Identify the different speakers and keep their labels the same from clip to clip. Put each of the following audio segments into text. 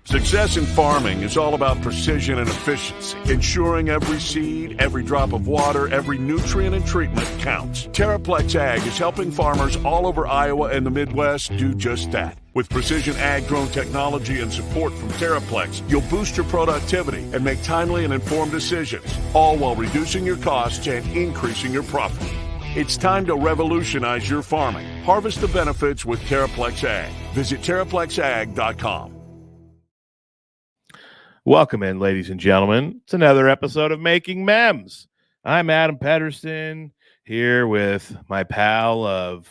Speaker 1: Success in farming is all about precision and efficiency, ensuring every seed, every drop of water, every nutrient and treatment counts. Terraplex Ag is helping farmers all over Iowa and the Midwest do just that. With precision ag drone technology and support from Terraplex, you'll boost your productivity and make timely and informed decisions, all while reducing your costs and increasing your profit. It's time to revolutionize your farming. Harvest the benefits with Terraplex Ag. Visit terraplexag.com.
Speaker 2: Welcome in, ladies and gentlemen. It's another episode of Making Memz. I'm Adam Pedersen here with my pal of,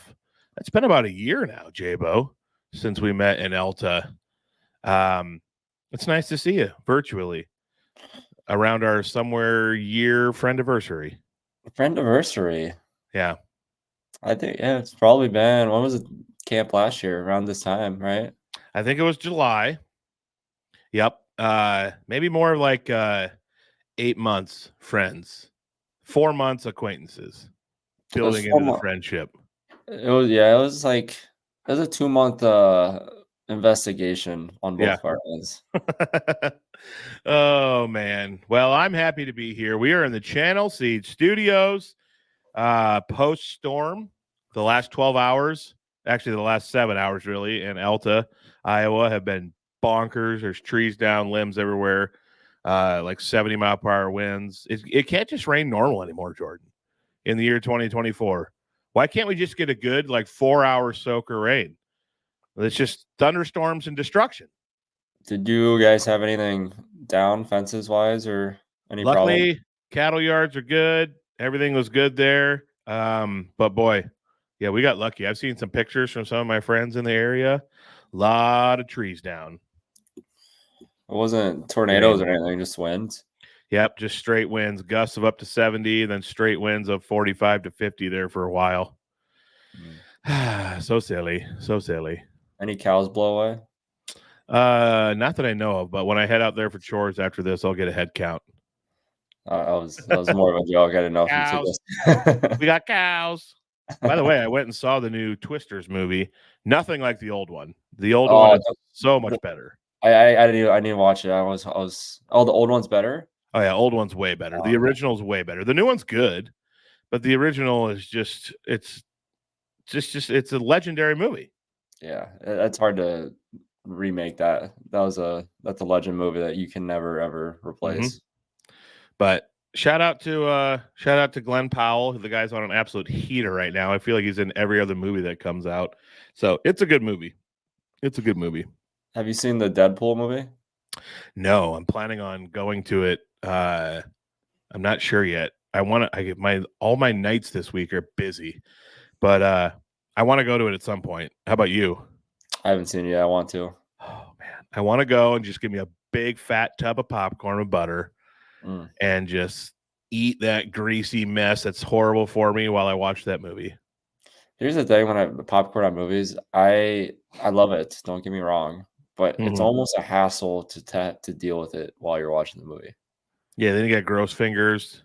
Speaker 2: it's been about a year now, Jabo, since we met in Elta. It's nice to see you virtually around our somewhere year friendiversary.
Speaker 3: Friendiversary.
Speaker 2: Yeah.
Speaker 3: I think, it's probably been, when was it, camp last year, around this time, right?
Speaker 2: I think it was July. Yep. Maybe more like 8 months friends, 4 months acquaintances, building into the friendship.
Speaker 3: It was like a 2-month investigation on both parties.
Speaker 2: Oh man. Well, I'm happy to be here. We are in the Channel Seed Studios, post storm. The last 12 hours, actually the last 7 hours really, in Elta, Iowa have been bonkers. There's trees down, limbs everywhere, like 70-mile-per-hour winds. It can't just rain normal anymore, Jordan, in the year 2024. Why can't we just get a good 4-hour soaker rain? It's just thunderstorms and destruction.
Speaker 3: Did you guys have anything down fences wise or any
Speaker 2: Luckily,
Speaker 3: problem?
Speaker 2: Cattle yards are good. Everything was good there. But boy, yeah, we got lucky. I've seen some pictures from some of my friends in the area. A lot of trees down.
Speaker 3: It wasn't tornadoes or anything, just winds.
Speaker 2: Yep, just straight winds, gusts of up to 70, then straight winds of 45 to 50 there for a while. So silly.
Speaker 3: Any cows blow away?
Speaker 2: Not that I know of, but when I head out there for chores after this, I'll get a head count.
Speaker 3: That was more of a joke. I didn't know
Speaker 2: Cows.
Speaker 3: if you took this.
Speaker 2: We got cows. By the way, I went and saw the new Twisters movie. Nothing like the old one. The old one is so much better.
Speaker 3: I didn't watch it. I was the old one's better?
Speaker 2: Oh yeah, old one's way better. The original's way better. The new one's good, but the original is just it's a legendary movie.
Speaker 3: Yeah, it's hard to remake that. That's a legend movie that you can never ever replace.
Speaker 2: Mm-hmm. But shout out to Glenn Powell. The guy's on an absolute heater right now. I feel like he's in every other movie that comes out. So it's a good movie.
Speaker 3: Have you seen the Deadpool movie?
Speaker 2: No, I'm planning on going to it. I'm not sure yet. All my nights this week are busy, but I want to go to it at some point. How about you?
Speaker 3: I haven't seen it yet. I want to.
Speaker 2: Oh man, I want to go and just give me a big fat tub of popcorn with butter and just eat that greasy mess that's horrible for me while I watch that movie.
Speaker 3: Here's the thing: when I popcorn on movies, I love it. Don't get me wrong, but it's almost a hassle to deal with it while you're watching the movie.
Speaker 2: Yeah, then you got gross fingers.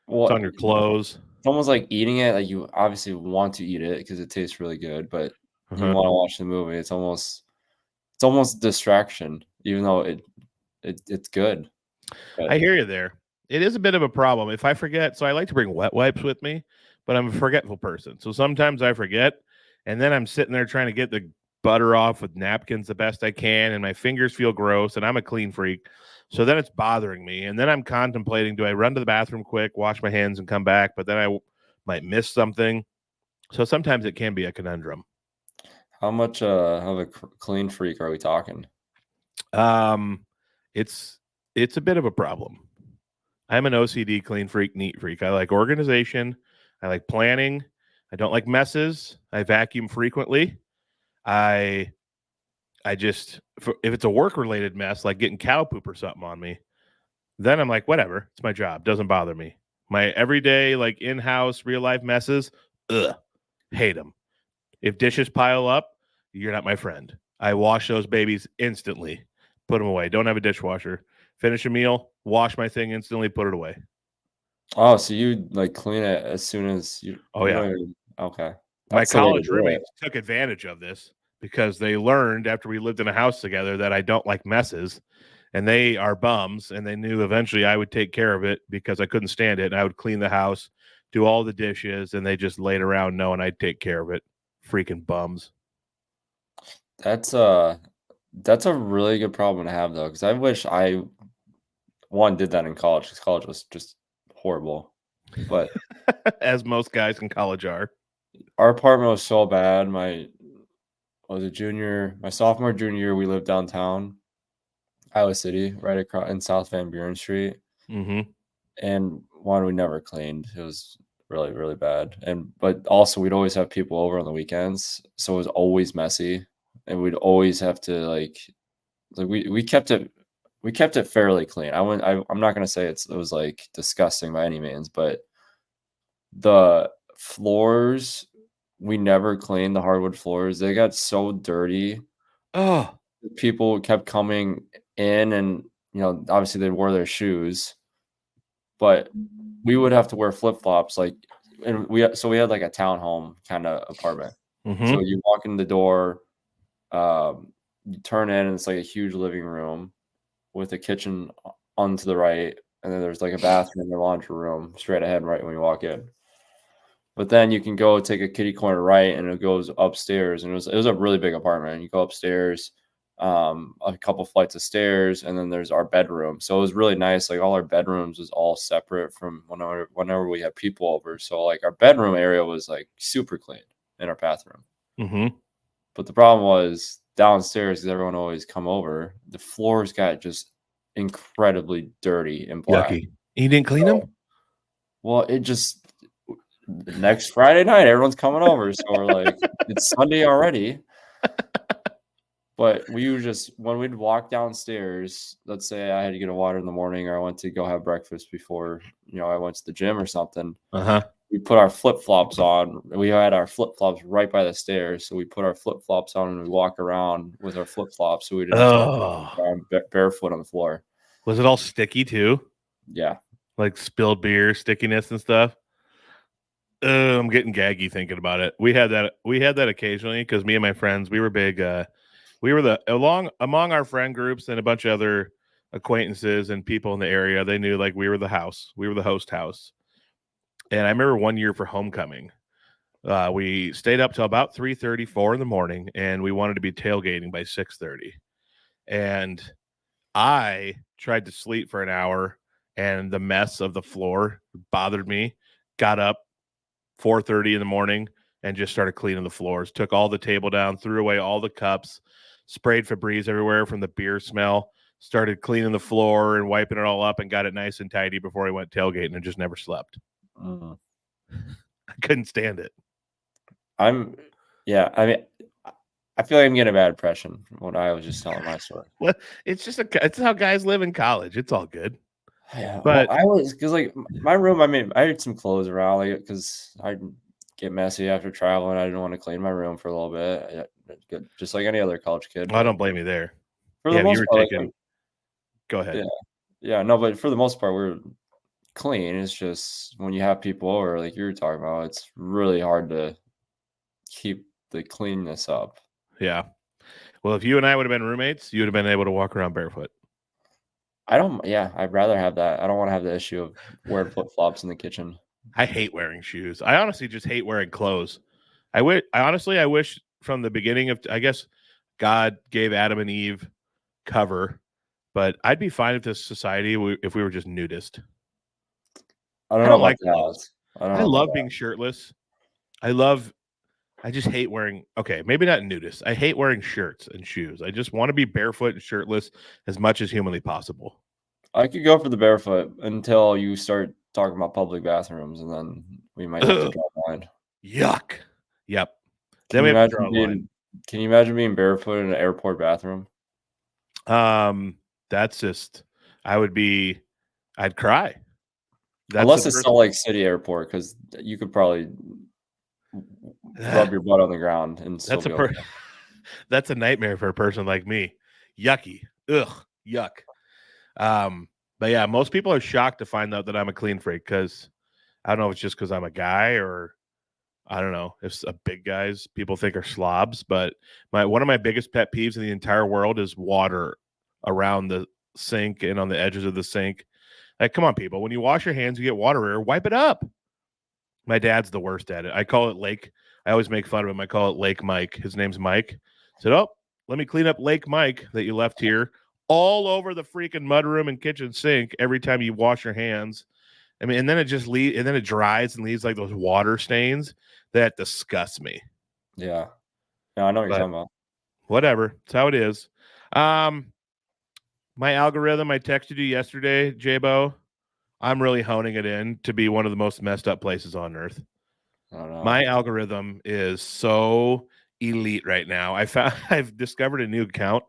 Speaker 2: Well, it's on your clothes.
Speaker 3: It's almost like eating it. Like you obviously want to eat it because it tastes really good, but you want to watch the movie. It's almost distraction, even though it's good.
Speaker 2: But I hear you there. It is a bit of a problem. If I forget, so I like to bring wet wipes with me, but I'm a forgetful person. So sometimes I forget, and then I'm sitting there trying to get the butter off with napkins the best I can, and my fingers feel gross, and I'm a clean freak. So then it's bothering me, and then I'm contemplating, do I run to the bathroom quick, wash my hands, and come back? But then I might miss something. So sometimes it can be a conundrum.
Speaker 3: How much of a clean freak are we talking?
Speaker 2: It's a bit of a problem. I'm an OCD clean freak, neat freak. I like organization. I like planning. I don't like messes. I vacuum frequently. I just, if it's a work-related mess, like getting cow poop or something on me, then I'm like, whatever. It's my job. Doesn't bother me. My everyday, like in-house, real-life messes, hate them. If dishes pile up, you're not my friend. I wash those babies instantly. Put them away. Don't have a dishwasher. Finish a meal, wash my thing instantly, put it away.
Speaker 3: Oh, so you like clean it as soon as you.
Speaker 2: Oh, yeah.
Speaker 3: Okay.
Speaker 2: My college roommates took advantage of this. because they learned after we lived in a house together that I don't like messes, and they are bums, and they knew eventually I would take care of it because I couldn't stand it. And I would clean the house, do all the dishes, and they just laid around knowing I'd take care of it. Freaking bums.
Speaker 3: That's a really good problem to have though, because I wish I did that in college, because college was just horrible. But
Speaker 2: As most guys in college are.
Speaker 3: our apartment was so bad. My sophomore, junior year, we lived downtown Iowa City, right across in South Van Buren Street.
Speaker 2: Mm-hmm.
Speaker 3: And one, we never cleaned. It was really, really bad. But also we'd always have people over on the weekends, so it was always messy, and we'd always have to like we kept it fairly clean. I'm not gonna say it was like disgusting by any means, but the floors, we never cleaned the hardwood floors. They got so dirty.
Speaker 2: Oh,
Speaker 3: People kept coming in, and obviously they wore their shoes, but we would have to wear flip-flops, and we had like a townhome kind of apartment.
Speaker 2: mm-hmm.
Speaker 3: So you walk in the door, you turn in, and it's like a huge living room with a kitchen on to the right, and then there's like a bathroom and a laundry room straight ahead right when you walk in. But then you can go take a kitty corner right, and it goes upstairs, and it was a really big apartment. You go upstairs, a couple flights of stairs, and then there's our bedroom. So it was really nice. Like all our bedrooms was all separate from whenever we had people over. So like our bedroom area was like super clean in our bathroom.
Speaker 2: Mm-hmm.
Speaker 3: But the problem was downstairs, because everyone always come over, the floors got just incredibly dirty and black.
Speaker 2: Yucky. You didn't clean them?
Speaker 3: Well, it just next Friday night, everyone's coming over. So we're like, it's Sunday already. But we would just, when we'd walk downstairs, let's say I had to get a water in the morning, or I went to go have breakfast before, I went to the gym or something.
Speaker 2: Uh-huh.
Speaker 3: We put our flip-flops on. We had our flip-flops right by the stairs. So we put our flip-flops on and we walk around with our flip-flops. So we didn't walk around barefoot on the floor.
Speaker 2: Was it all sticky too?
Speaker 3: Yeah. Like
Speaker 2: spilled beer, stickiness and stuff? I'm getting gaggy thinking about it. We had that occasionally, because me and my friends, we were big. We were among our friend groups and a bunch of other acquaintances and people in the area. They knew like we were the house. We were the host house. And I remember one year for homecoming, we stayed up till about 3:30, 4 in the morning, and we wanted to be tailgating by 6:30. And I tried to sleep for an hour, and the mess of the floor bothered me. Got up 4:30 in the morning and just started cleaning the floors. Took all the table down, threw away all the cups, sprayed Febreze everywhere from the beer smell, started cleaning the floor and wiping it all up, and got it nice and tidy before I went tailgating, and just never slept. I couldn't stand it.
Speaker 3: I mean, I feel like I'm getting a bad impression when I was just telling my story.
Speaker 2: Well, it's how guys live in college. It's all good.
Speaker 3: Yeah,
Speaker 2: but
Speaker 3: because like my room, I mean, I had some clothes around, like, because I get messy after traveling. I didn't want to clean my room for a little bit, just like any other college kid.
Speaker 2: I don't blame you there.
Speaker 3: For the most part,
Speaker 2: go ahead.
Speaker 3: Yeah, no, but for the most part, we're clean. It's just when you have people over, like you were talking about, it's really hard to keep the cleanness up.
Speaker 2: Yeah. Well, if you and I would have been roommates, you would have been able to walk around barefoot.
Speaker 3: I'd rather have that. I don't want to have the issue of wearing flip-flops in the kitchen.
Speaker 2: I hate wearing shoes. I honestly just hate wearing clothes. I wish from the beginning of, I guess God gave Adam and Eve cover, but I'd be fine with this society if we were just nudist.
Speaker 3: I don't like clothes.
Speaker 2: I love being shirtless. I just hate wearing, okay, maybe not nudist. I hate wearing shirts and shoes. I just want to be barefoot and shirtless as much as humanly possible.
Speaker 3: I could go for the barefoot until you start talking about public bathrooms, and then we might have to draw a line.
Speaker 2: Yuck. Yep.
Speaker 3: Then we have to draw a line. Can you imagine being barefoot in an airport bathroom?
Speaker 2: That's just, I'd cry.
Speaker 3: Unless it's Salt Lake City Airport, because you could probably rub your butt on the ground and still be okay.
Speaker 2: That's a nightmare for a person like me. Yucky. Ugh. Yuck. But yeah, most people are shocked to find out that I'm a clean freak, because I don't know if it's just because I'm a guy, or I don't know if big guys people think are slobs, but one of my biggest pet peeves in the entire world is water around the sink and on the edges of the sink. Like, come on, people. When you wash your hands, you get water everywhere. Wipe it up. My dad's the worst at it. I call it Lake. I always make fun of him. I call it Lake Mike. His name's Mike. I said, oh, let me clean up Lake Mike that you left here all over the freaking mudroom and kitchen sink every time you wash your hands. I mean, and then it dries and leaves like those water stains. That disgusts me.
Speaker 3: Yeah. No, I know what you're talking about.
Speaker 2: Whatever. It's how it is. My algorithm I texted you yesterday, J-Bo, I'm really honing it in to be one of the most messed up places on earth.
Speaker 3: Oh, no.
Speaker 2: My algorithm is so elite right now. I've discovered a new account.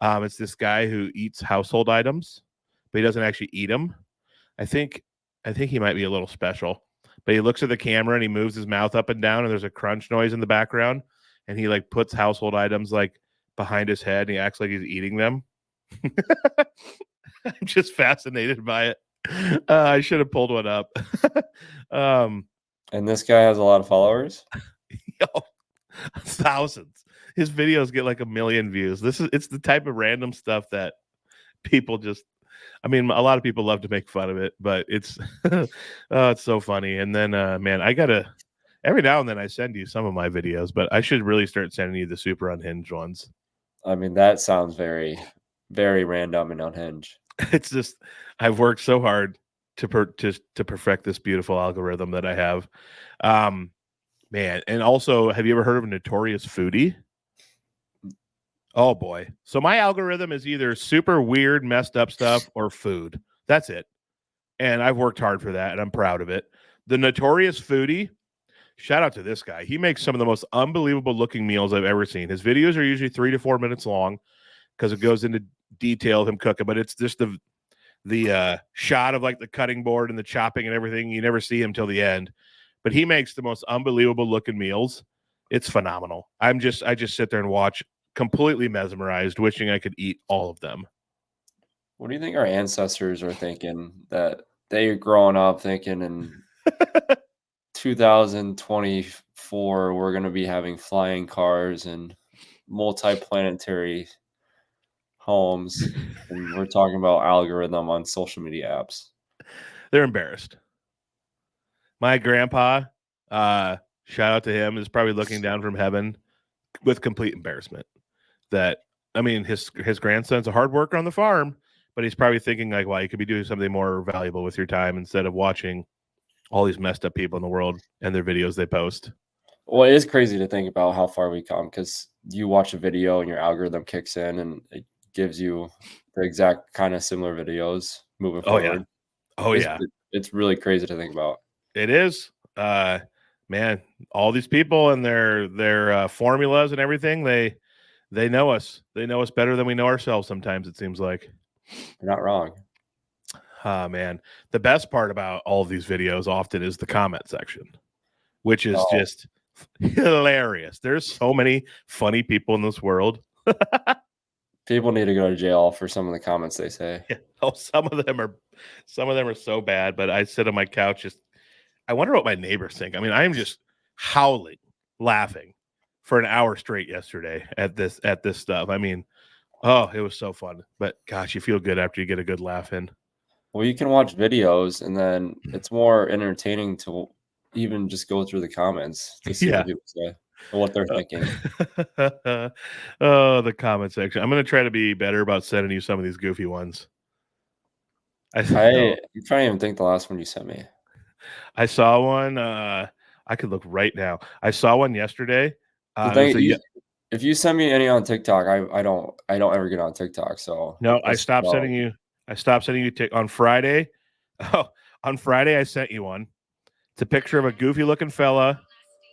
Speaker 2: It's this guy who eats household items, but he doesn't actually eat them. I think he might be a little special, but he looks at the camera and he moves his mouth up and down and there's a crunch noise in the background and he like puts household items like behind his head and he acts like he's eating them. I'm just fascinated by it. I should have pulled one up.
Speaker 3: And this guy has a lot of followers?
Speaker 2: Thousands. His videos get like 1 million views. It's the type of random stuff that people just, I mean, a lot of people love to make fun of it, but it's it's so funny. And then man, every now and then I send you some of my videos, but I should really start sending you the super unhinged ones.
Speaker 3: I mean, that sounds very, very random and unhinged.
Speaker 2: It's just I've worked so hard to perfect this beautiful algorithm that I have. Man, and also, have you ever heard of a notorious foodie? Oh boy. So my algorithm is either super weird, messed up stuff or food. That's it. And I've worked hard for that and I'm proud of it. The notorious foodie, shout out to this guy. He makes some of the most unbelievable looking meals I've ever seen. His videos are usually 3 to 4 minutes long because it goes into detail of him cooking, but it's just the shot of like the cutting board and the chopping and everything. You never see him till the end, but he makes the most unbelievable looking meals. It's phenomenal. I just sit there and watch, completely mesmerized, wishing I could eat all of them.
Speaker 3: What do you think our ancestors are thinking that they're growing up thinking in 2024 we're going to be having flying cars and multi-planetary homes, and we're talking about algorithm on social media apps?
Speaker 2: They're embarrassed. My grandpa, shout out to him, is probably looking down from heaven with complete embarrassment. That, I mean, his grandson's a hard worker on the farm, but he's probably thinking like, well, you could be doing something more valuable with your time instead of watching all these messed up people in the world and their videos they post.
Speaker 3: Well, it is crazy to think about how far we come, because you watch a video and your algorithm kicks in and it gives you the exact kind of similar videos moving forward. It's really crazy to think about.
Speaker 2: It is. Man, all these people and their formulas and everything, they know us. They know us better than we know ourselves sometimes, it seems like.
Speaker 3: You're not wrong.
Speaker 2: Man, the best part about all of these videos often is the comment section, which is just hilarious. There's so many funny people in this world.
Speaker 3: People need to go to jail for some of the comments they say.
Speaker 2: Yeah. Oh, some of them are so bad, but I sit on my couch I wonder what my neighbors think. I mean, I am just howling, laughing for an hour straight yesterday at this stuff. I mean, oh, it was so fun. But gosh, you feel good after you get a good laugh in.
Speaker 3: Well, you can watch videos and then it's more entertaining to even just go through the comments to see what people say and what they're thinking.
Speaker 2: Oh, the comment section. I'm going to try to be better about sending you some of these goofy ones.
Speaker 3: I'm trying to even think the last one you sent me.
Speaker 2: I saw one. I could look right now. I saw one yesterday.
Speaker 3: If you send me any on TikTok, I don't ever get on TikTok. So
Speaker 2: no, I stopped sending you. On Friday. Oh, on Friday I sent you one. It's a picture of a goofy looking fella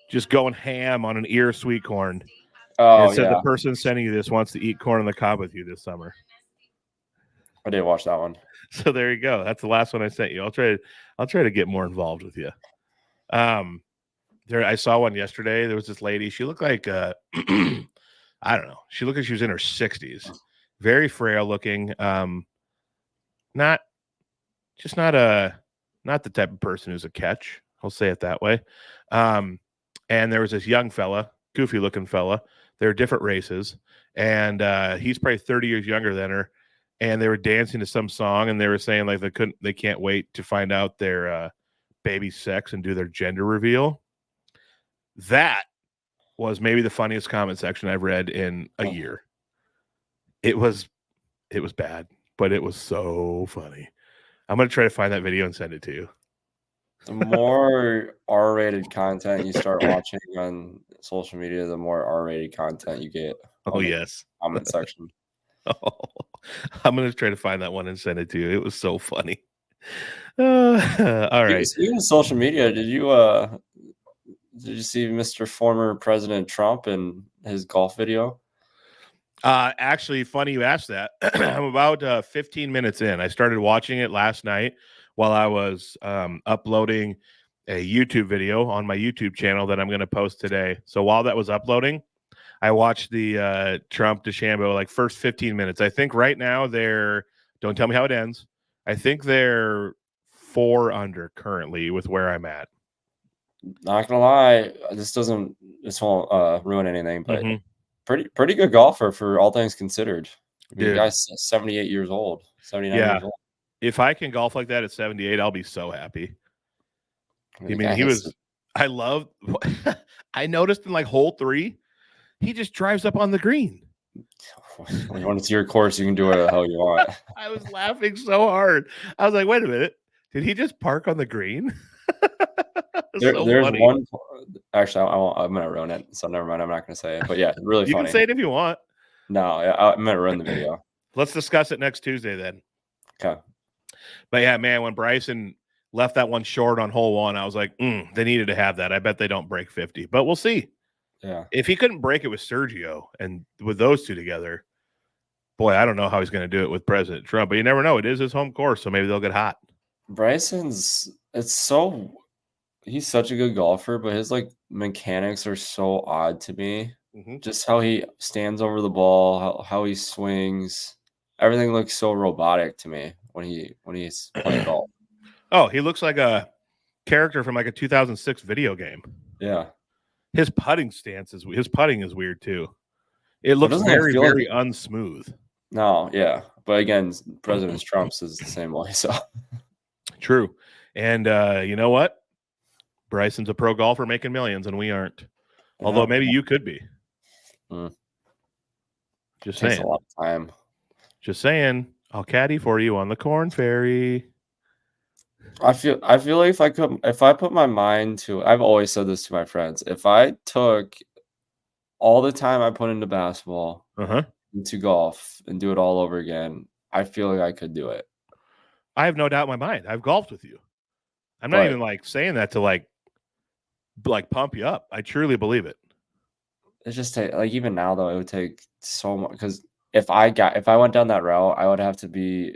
Speaker 2: just going ham on an ear of sweet corn.
Speaker 3: Oh,
Speaker 2: and it said the person sending you this wants to eat corn on the cob with you this summer.
Speaker 3: I did watch that one.
Speaker 2: So there you go. That's the last one I sent you. I'll try to get more involved with you. I saw one yesterday. There was this lady. She looked like I don't know. She looked like she was in her 60s. Very frail looking. Not the type of person who's a catch. I'll say it that way. and there was this young fella, goofy looking fella. They're different races, and he's probably 30 years younger than her. And they were dancing to some song, and they were saying like they can't wait to find out their baby's sex and do their gender reveal. That was maybe the funniest comment section I've read in a year. It was bad, but it was so funny. I'm going to try to find that video and send it to you.
Speaker 3: The more R-rated content you start watching on social media, the more R-rated content you get.
Speaker 2: Oh, yes.
Speaker 3: Comment section.
Speaker 2: I'm going to try to find that one and send it to you. It was so funny. All right.
Speaker 3: Speaking of social media, did you see Mr. Former President Trump and his golf video?
Speaker 2: Actually, funny you asked that. I'm about 15 minutes in. I started watching it last night while I was uploading a YouTube video on my YouTube channel that I'm going to post today. So while that was uploading, I watched the Trump DeChambeau like first 15 minutes. I think right now don't tell me how it ends. I think they're 4 under currently with where I'm at.
Speaker 3: Not gonna lie, this won't ruin anything, but pretty good golfer for all things considered. The guy's 78 years old, 79 years old.
Speaker 2: If I can golf like that at 78, I'll be so happy. I noticed in like hole 3, he just drives up on the green.
Speaker 3: When it's your course, you can do whatever the hell you want.
Speaker 2: I was laughing so hard. I was like, wait a minute. Did he just park on the green?
Speaker 3: There's funny. One. Actually, I'm going to ruin it. So never mind. I'm not going to say it. But yeah, really funny.
Speaker 2: You can say it if you want.
Speaker 3: No, I'm going to ruin the video.
Speaker 2: Let's discuss it next Tuesday then.
Speaker 3: Okay.
Speaker 2: But yeah, man, when Bryson left that one short on hole 1, I was like, they needed to have that. I bet they don't break 50. But we'll see.
Speaker 3: Yeah.
Speaker 2: If he couldn't break it with Sergio and with those two together, boy, I don't know how he's going to do it with President Trump. But you never know. It is his home course, so maybe they'll get hot.
Speaker 3: He's such a good golfer, but his like mechanics are so odd to me. Just how he stands over the ball, how he swings, everything looks so robotic to me when he's playing golf.
Speaker 2: Oh, he looks like a character from like a 2006 video game.
Speaker 3: Yeah.
Speaker 2: His putting is weird too. It looks very, very unsmooth.
Speaker 3: No, yeah. But again, President Trump's is the same way. So
Speaker 2: true. And you know what? Bryson's a pro golfer making millions, and we aren't. Yeah. Although maybe you could be. Just saying.
Speaker 3: Takes a lot of time.
Speaker 2: Just saying. I'll caddy for you on the Corn Ferry.
Speaker 3: I feel like if I put my mind to, I've always said this to my friends, if I took all the time I put into basketball into golf and do it all over again, I feel like I could do it.
Speaker 2: I have no doubt in my mind. I've golfed with you. I'm not even like saying that to like pump you up. I truly believe it.
Speaker 3: It's just like even now though, it would take so much because if I went down that route, I would have to be.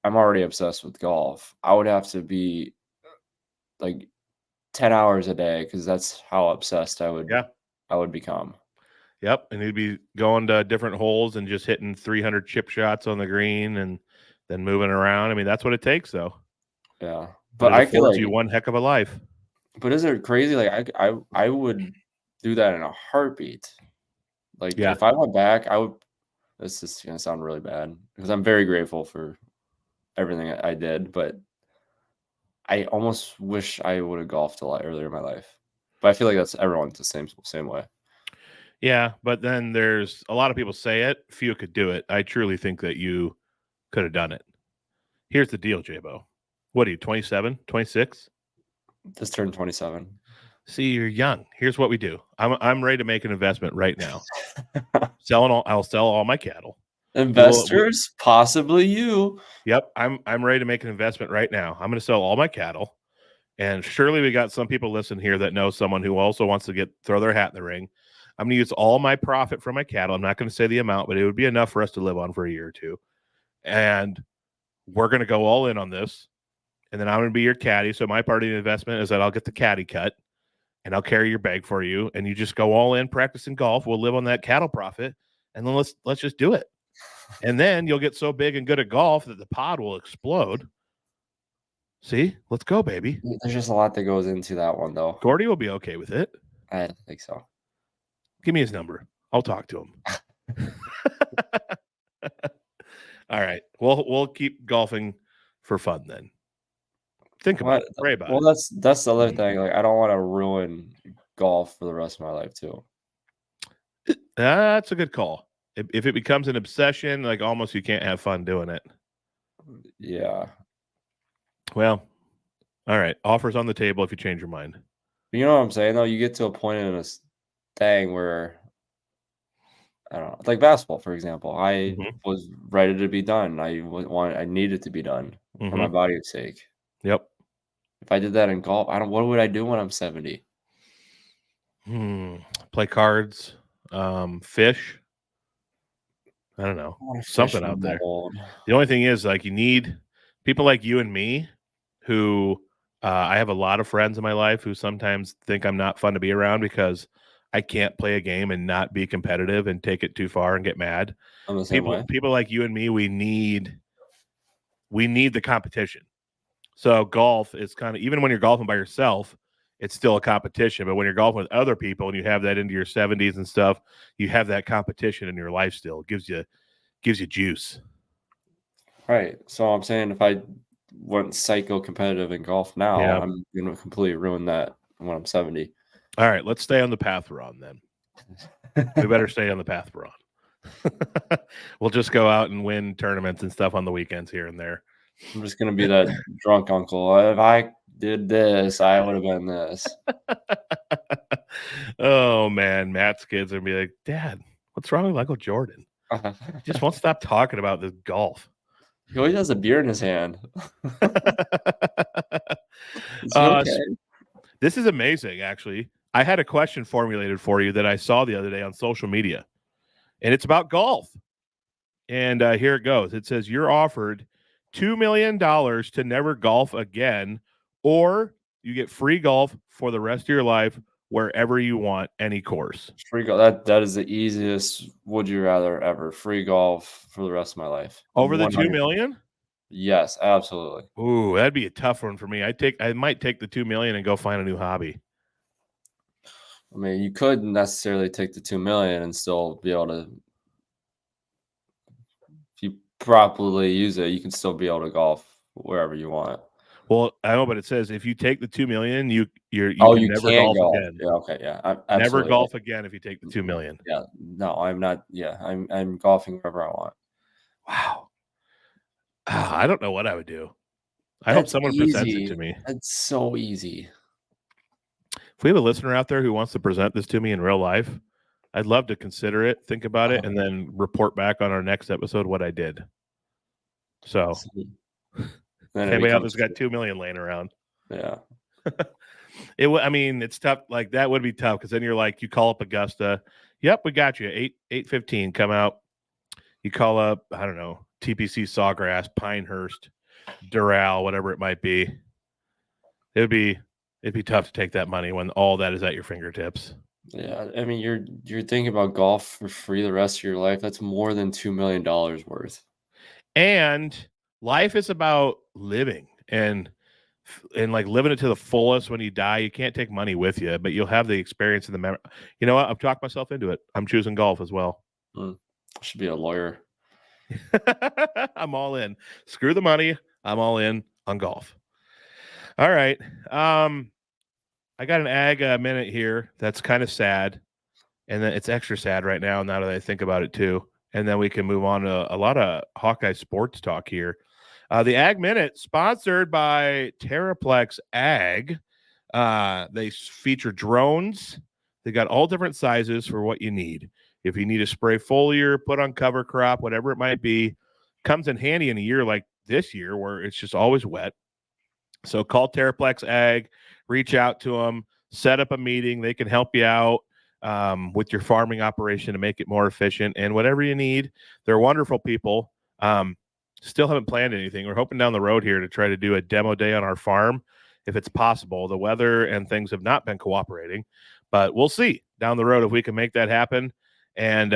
Speaker 3: I'm already obsessed with golf. I would have to be like 10 hours a day because that's how obsessed I would become.
Speaker 2: Yep, and you'd be going to different holes and just hitting 300 chip shots on the green and then moving around. I mean, that's what it takes, though.
Speaker 3: Yeah,
Speaker 2: but I feel like you one heck of a life.
Speaker 3: But is it crazy? Like I would do that in a heartbeat. Like if I went back, I would. This is gonna sound really bad because I'm very grateful for everything I did, but I almost wish I would have golfed a lot earlier in my life. But I feel like that's everyone's the same way.
Speaker 2: Yeah, but then there's a lot of people say it. Few could do it. I truly think that you could have done it. Here's the deal, J-Bo. What are you, 27, 26?
Speaker 3: Just turned 27.
Speaker 2: See, you're young. Here's what we do. I'm ready to make an investment right now. I'll sell all my cattle.
Speaker 3: Investors, possibly you.
Speaker 2: Yep, I'm ready to make an investment right now. I'm going to sell all my cattle, and surely we got some people listening here that know someone who also wants to throw their hat in the ring. I'm going to use all my profit from my cattle. I'm not going to say the amount, but it would be enough for us to live on for a year or two, and we're going to go all in on this. And then I'm going to be your caddy. So my part of the investment is that I'll get the caddy cut, and I'll carry your bag for you, and you just go all in practicing golf. We'll live on that cattle profit, and then let's just do it. And then you'll get so big and good at golf that the pod will explode. See? Let's go, baby.
Speaker 3: There's just a lot that goes into that one, though.
Speaker 2: Gordy will be okay with it.
Speaker 3: I don't think so.
Speaker 2: Give me his number. I'll talk to him. All right. We'll keep golfing for fun then. Think about it. Pray about it.
Speaker 3: Well, that's the other thing. Like, I don't want to ruin golf for the rest of my life too.
Speaker 2: That's a good call. If it becomes an obsession, like almost you can't have fun doing it.
Speaker 3: Yeah.
Speaker 2: Well, all right. Offers on the table if you change your mind.
Speaker 3: You know what I'm saying, though? You get to a point in this thing where, I don't know, like basketball, for example. I was ready to be done. I needed to be done for my body's sake.
Speaker 2: Yep.
Speaker 3: If I did that in golf, what would I do when I'm 70?
Speaker 2: Play cards, fish. I don't know. Something out there. The only thing is, like, you need people like you and me who I have a lot of friends in my life who sometimes think I'm not fun to be around because I can't play a game and not be competitive and take it too far and get mad.
Speaker 3: I'm the same way.
Speaker 2: People like you and me, we need the competition. So golf is kind of, even when you're golfing by yourself, it's still a competition. But when you're golfing with other people and you have that into your 70s and stuff, you have that competition in your life still. It gives you juice.
Speaker 3: Right. So I'm saying if I went psycho competitive in golf now, I'm going to completely ruin that when I'm 70.
Speaker 2: All right, let's stay on the path we're on then. We better stay on the path we're on. We'll just go out and win tournaments and stuff on the weekends here and there.
Speaker 3: I'm just going to be that drunk uncle. If I did this, I would have been this.
Speaker 2: Oh, man. Matt's kids are going to be like, Dad, what's wrong with Uncle Jordan? He just won't stop talking about this golf.
Speaker 3: He always has a beer in his hand. Okay.
Speaker 2: This is amazing, actually. I had a question formulated for you that I saw the other day on social media, and it's about golf. And here it goes. It says, you're offered $2 million to never golf again, or you get free golf for the rest of your life wherever you want, any course.
Speaker 3: Free golf. That is the easiest would you rather ever. Free golf for the rest of my life.
Speaker 2: Over the $2 million?
Speaker 3: Yes, absolutely.
Speaker 2: Ooh, that'd be a tough one for me. I might take the $2 million and go find a new hobby.
Speaker 3: I mean, you could necessarily take the $2 million and still be able to, if you properly use it, you can still be able to golf wherever you want.
Speaker 2: Well, I know, but it says if you take the $2 million, you can never golf again.
Speaker 3: Yeah, okay, yeah,
Speaker 2: never golf again if you take the $2 million.
Speaker 3: Yeah, no, I'm not. Yeah, I'm golfing wherever I want.
Speaker 2: Wow. I don't know what I would do. I hope someone presents it to me.
Speaker 3: It's so easy.
Speaker 2: If we have a listener out there who wants to present this to me in real life, I'd love to consider it, think about it, and then report back on our next episode what I did. So, anybody out there's got $2 million laying around.
Speaker 3: Yeah.
Speaker 2: I mean, it's tough. Like, that would be tough because then you're like, you call up Augusta. Yep, we got you. 8:15. Come out. You call up, I don't know, TPC Sawgrass, Pinehurst, Doral, whatever it might be. It'd be tough to take that money when all that is at your fingertips.
Speaker 3: Yeah, I mean, you're thinking about golf for free the rest of your life. That's more than $2 million worth.
Speaker 2: And life is about living and like living it to the fullest. When you die, you can't take money with you, but you'll have the experience and the memory. You know what? I've talked myself into it. I'm choosing golf as well.
Speaker 3: I should be a lawyer.
Speaker 2: I'm all in. Screw the money. I'm all in on golf. All right. I got an ag minute here that's kind of sad, and then it's extra sad right now that I think about it too. And then we can move on to a lot of Hawkeye sports talk here. The Ag Minute, sponsored by Terraplex Ag. They feature drones. They got all different sizes for what you need. If you need to spray foliar, put on cover crop, whatever it might be, comes in handy in a year like this year where it's just always wet. So call Terraplex Ag, reach out to them, set up a meeting. They can help you out with your farming operation to make it more efficient and whatever you need. They're wonderful people. Still haven't planned anything. We're hoping down the road here to try to do a demo day on our farm if it's possible. The weather and things have not been cooperating, but we'll see down the road if we can make that happen. And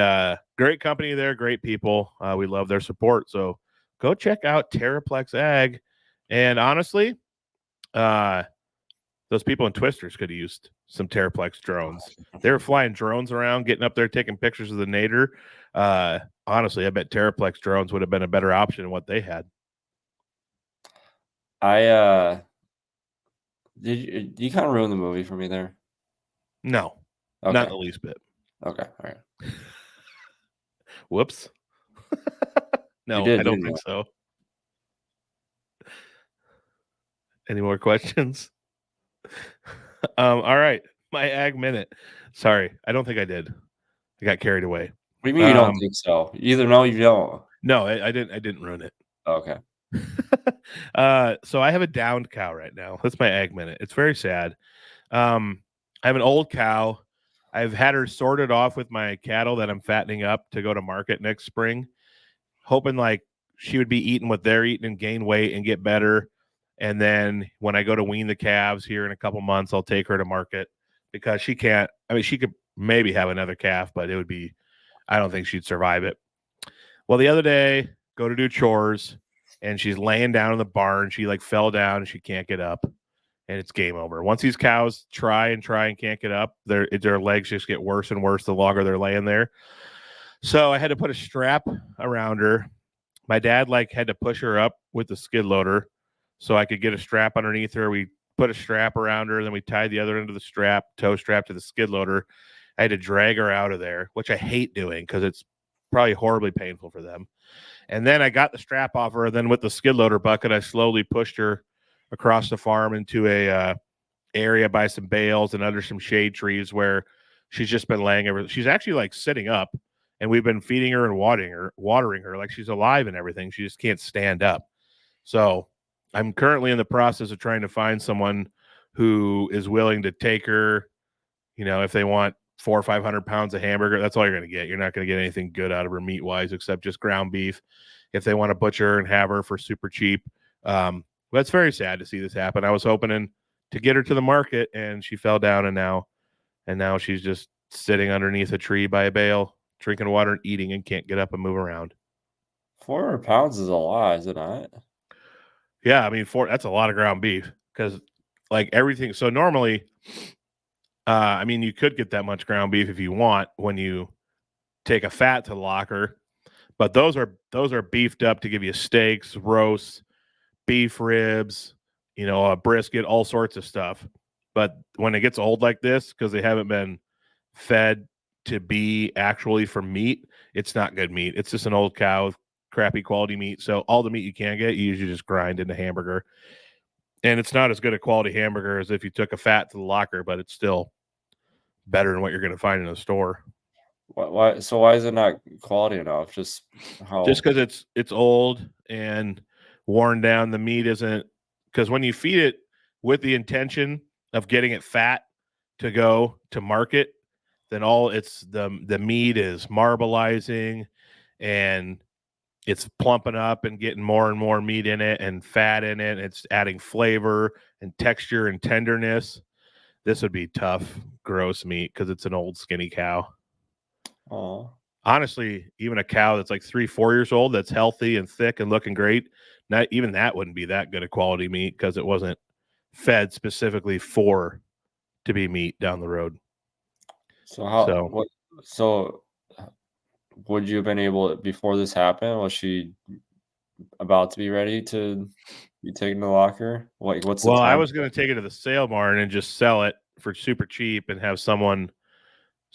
Speaker 2: great company there, great people. We love their support. So go check out Terraplex Ag. And honestly, Those people in Twisters could have used some Terraplex drones. They were flying drones around, getting up there, taking pictures of the nadir. Honestly, I bet Terraplex drones would have been a better option than what they had.
Speaker 3: Did you kind of ruin the movie for me there?
Speaker 2: No,
Speaker 3: Okay.
Speaker 2: not the least bit.
Speaker 3: Okay, all right.
Speaker 2: Whoops. No,
Speaker 3: did,
Speaker 2: I don't
Speaker 3: didn't
Speaker 2: think so. Any more questions? All right, my ag minute. Sorry, I don't think I did. I got carried away.
Speaker 3: What do you mean you don't think so? You either know or you don't.
Speaker 2: No, I didn't ruin it.
Speaker 3: Okay.
Speaker 2: So I have a downed cow right now. That's my ag minute. It's very sad. I have an old cow. I've had her sorted off with my cattle that I'm fattening up to go to market next spring, hoping like she would be eating what they're eating and gain weight and get better. And then when I go to wean the calves here in a couple months, I'll take her to market because she can't. I mean, she could maybe have another calf, but it would be, I don't think she'd survive it. Well, the other day, go to do chores, and she's laying down in the barn. She like fell down and she can't get up, and it's game over. Once these cows try and can't get up, their legs just get worse and worse the longer they're laying there. So I had to put a strap around her. My dad like had to push her up with the skid loader so I could get a strap underneath her. We put a strap around her, then we tied the other end of the strap, toe strap to the skid loader. I had to drag her out of there, which I hate doing because it's probably horribly painful for them. And then I got the strap off her. Then with the skid loader bucket, I slowly pushed her across the farm into a area by some bales and under some shade trees where she's just been laying over. She's actually like sitting up, and we've been feeding her and watering her like she's alive and everything. She just can't stand up. So I'm currently in the process of trying to find someone who is willing to take her, if they want 400 or 500 pounds of hamburger, that's all you're going to get. You're not going to get anything good out of her meat wise, except just ground beef. If they want to butcher her and have her for super cheap. But it's very sad to see this happen. I was hoping to get her to the market, and she fell down, and now she's just sitting underneath a tree by a bale, drinking water and eating, and can't get up and move around.
Speaker 3: 400 pounds is a lot, is it not?
Speaker 2: Yeah, I mean, that's a lot of ground beef because like everything. So normally, I mean, you could get that much ground beef if you want when you take a fat to the locker, but those are beefed up to give you steaks, roasts, beef ribs, a brisket, all sorts of stuff. But when it gets old like this, because they haven't been fed to be actually for meat, it's not good meat. It's just an old cow with crappy quality meat. So all the meat you can get, you usually just grind into hamburger. And it's not as good a quality hamburger as if you took a fat to the locker, but it's still better than what you're going to find in a store.
Speaker 3: Why? So why is it not quality enough? Just
Speaker 2: because it's old and worn down. The meat isn't, because when you feed it with the intention of getting it fat to go to market, then the meat is marbleizing and it's plumping up and getting more and more meat in it and fat in it. It's adding flavor and texture and tenderness. This would be tough, gross meat because it's an old skinny cow.
Speaker 3: Oh,
Speaker 2: honestly, even a cow that's like 3-4 years old, that's healthy and thick and looking great, not even that wouldn't be that good a quality meat because it wasn't fed specifically to be meat down the road.
Speaker 3: So would you have been able to, before this happened? Was she about to be ready to be taken to the locker? What's the time?
Speaker 2: I was going to take it to the sale barn and just sell it for super cheap and have someone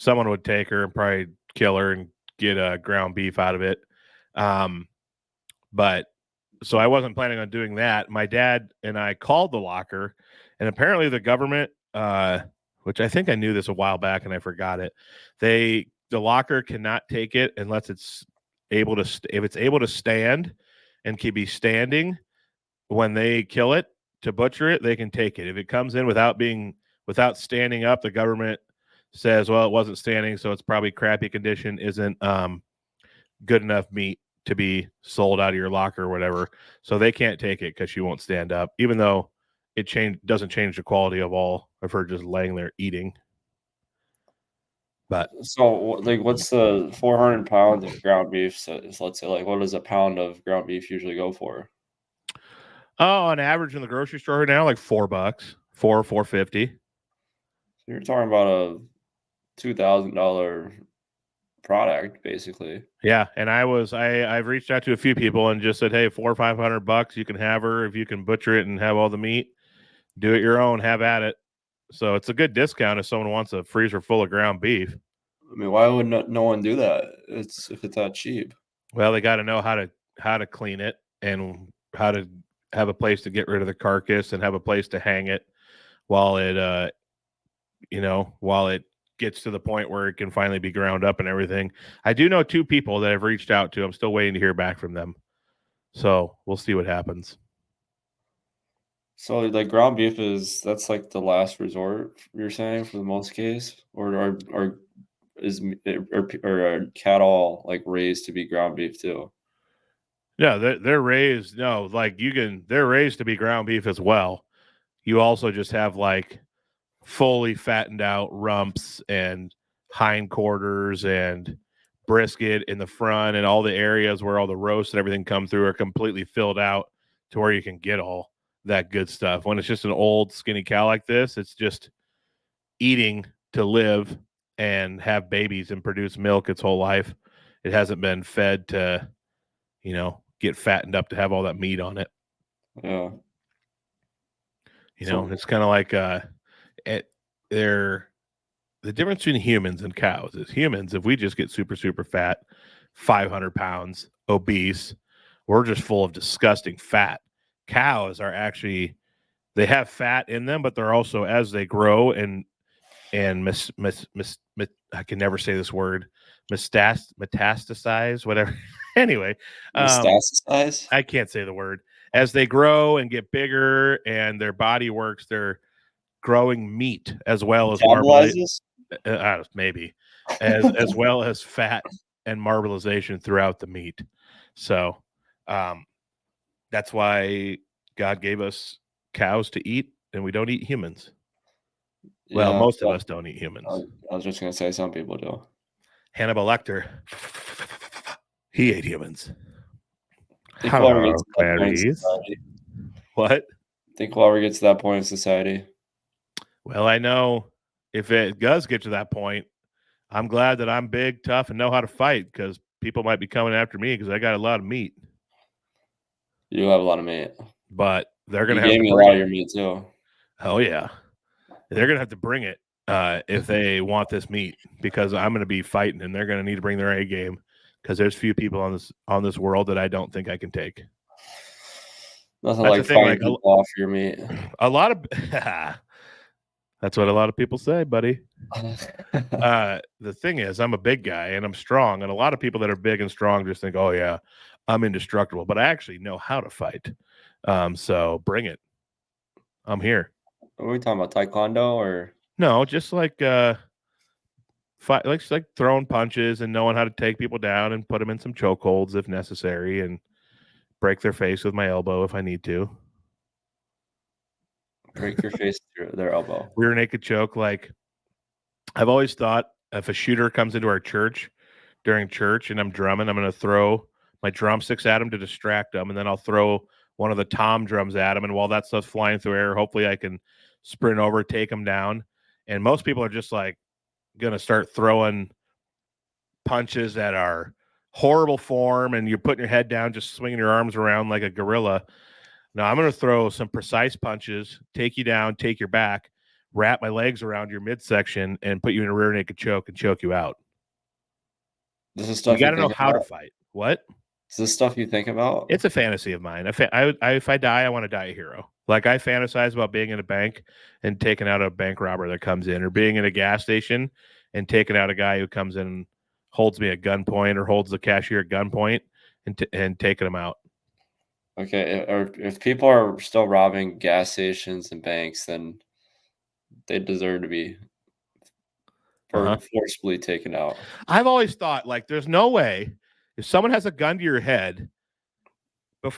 Speaker 2: would take her and probably kill her and get a ground beef out of it. But so I wasn't planning on doing that. My dad and I called the locker, and apparently the government, which I think I knew this a while back and I forgot it. The locker cannot take it unless it's able to, if it's able to stand and can be standing when they kill it to butcher it, they can take it. If it comes in without standing up, the government says, well, it wasn't standing, so it's probably crappy condition, isn't good enough meat to be sold out of your locker or whatever. So they can't take it because she won't stand up, even though it doesn't change the quality of all of her just laying there eating. But
Speaker 3: so, like, what's the 400 pounds of ground beef? So let's say, like, what does a pound of ground beef usually go for?
Speaker 2: On average in the grocery store right now, like $4, $450.
Speaker 3: You're talking about a $2,000 product, basically.
Speaker 2: Yeah, and I've reached out to a few people and just said, hey, $400 or $500, you can have her if you can butcher it and have all the meat. Do it your own, have at it. So it's a good discount if someone wants a freezer full of ground beef.
Speaker 3: I mean, why would no one do that? If it's that cheap.
Speaker 2: Well, they got to know how to clean it and how to have a place to get rid of the carcass and have a place to hang it while it while it gets to the point where it can finally be ground up and everything. I do know 2 people that I've reached out to. I'm still waiting to hear back from them. So we'll see what happens.
Speaker 3: So like ground beef that's like the last resort, you're saying, for the most case, or are cattle like raised to be ground beef too?
Speaker 2: Yeah, they're raised. No, like they're raised to be ground beef as well. You also just have like fully fattened out rumps and hindquarters and brisket in the front, and all the areas where all the roasts and everything come through are completely filled out to where you can get all that good stuff. When it's just an old skinny cow like this, it's just eating to live and have babies and produce milk its whole life. It hasn't been fed to, get fattened up to have all that meat on it.
Speaker 3: Yeah.
Speaker 2: It's kind of like the difference between humans and cows is humans, if we just get super, super fat, 500 pounds, obese, we're just full of disgusting fat. Cows are actually, they have fat in them, but they're also, as they grow and I can never say this word, metastasize, whatever. Anyway,
Speaker 3: metastasize?
Speaker 2: I can't say the word. As they grow and get bigger and their body works, they're growing meat as well as maybe as well as fat and marbleization throughout the meat. So that's why God gave us cows to eat, and we don't eat humans. Well, most of us don't eat humans.
Speaker 3: I was just going to say some people do.
Speaker 2: Hannibal Lecter, he ate humans.
Speaker 3: Hello,
Speaker 2: Clarice. What?
Speaker 3: Think we'll ever get to that point in society?
Speaker 2: Well, I know if it does get to that point, I'm glad that I'm big, tough, and know how to fight, because people might be coming after me because I got a lot of meat.
Speaker 3: You have a lot of meat.
Speaker 2: But they're going to
Speaker 3: have to bring a lot of your meat too.
Speaker 2: Oh, yeah. They're going to have to bring it if they want this meat, because I'm going to be fighting, and they're going to need to bring their A game, because there's few people on this world that I don't think I can take.
Speaker 3: Nothing like fighting people off your meat.
Speaker 2: A lot of that's what a lot of people say, buddy. The thing is, I'm a big guy and I'm strong, and a lot of people that are big and strong just think, oh yeah, I'm indestructible, but I actually know how to fight. So bring it. I'm here.
Speaker 3: Are we talking about taekwondo or
Speaker 2: no? Just like fight, like throwing punches and knowing how to take people down and put them in some chokeholds if necessary, and break their face with my elbow if I need to.
Speaker 3: Break your face through their elbow.
Speaker 2: Rear naked choke. Like, I've always thought, if a shooter comes into our church during church and I'm drumming, I'm going to throw my drumsticks at him to distract them, and then I'll throw one of the tom drums at him, and while that stuff's flying through air, hopefully I can sprint over, take him down. And most people are just like going to start throwing punches that are horrible form, and you're putting your head down, just swinging your arms around like a gorilla. Now I'm going to throw some precise punches, take you down, take your back, wrap my legs around your midsection, and put you in a rear naked choke and choke you out.
Speaker 3: This is stuff
Speaker 2: you got to know how to fight. What?
Speaker 3: Is this stuff you think about?
Speaker 2: It's a fantasy of mine. If I die, I want to die a hero. Like, I fantasize about being in a bank and taking out a bank robber that comes in, or being in a gas station and taking out a guy who comes in and holds me at gunpoint, or holds the cashier at gunpoint and taking him out.
Speaker 3: Okay, or if people are still robbing gas stations and banks, then they deserve to be forcibly taken out.
Speaker 2: I've always thought, like, there's no way, if someone has a gun to your head,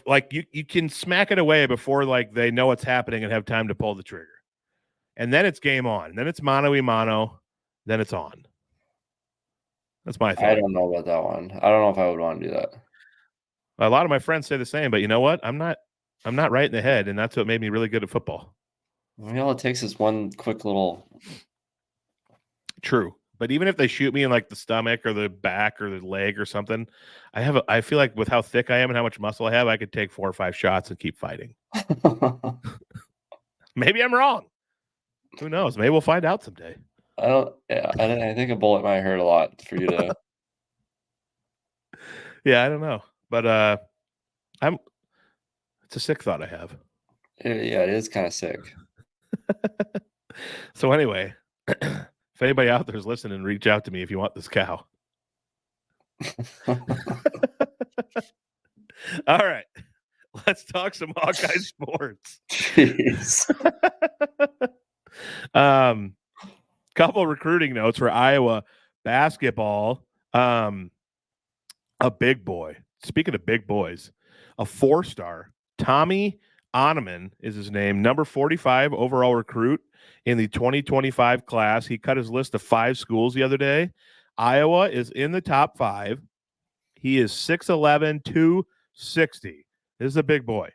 Speaker 2: like, you can smack it away before, like, they know what's happening and have time to pull the trigger. And then it's game on. And then it's mano-a-mano. Then it's on. That's my thought.
Speaker 3: I don't know about that one. I don't know if I would want to do that.
Speaker 2: A lot of my friends say the same, but you know what? I'm not right in the head, and that's what made me really good at football.
Speaker 3: All it takes is one quick little.
Speaker 2: True. But even if they shoot me in like the stomach or the back or the leg or something, I feel like with how thick I am and how much muscle I have, I could take 4 or 5 shots and keep fighting. Maybe I'm wrong. Who knows? Maybe we'll find out someday.
Speaker 3: I don't. Yeah, I think a bullet might hurt a lot for you to.
Speaker 2: Yeah, I don't know. But it's a sick thought I have.
Speaker 3: Yeah, it is kind of sick.
Speaker 2: So anyway, if anybody out there is listening, reach out to me if you want this cow. All right. Let's talk some Hawkeye sports.
Speaker 3: Jeez.
Speaker 2: Couple recruiting notes for Iowa basketball. A big boy. Speaking of big boys, a 4-star, Tommy Oneman is his name, number 45 overall recruit in the 2025 class. He cut his list of 5 schools the other day. Iowa is in the top 5. He is 6'11", 260. This is a big boy.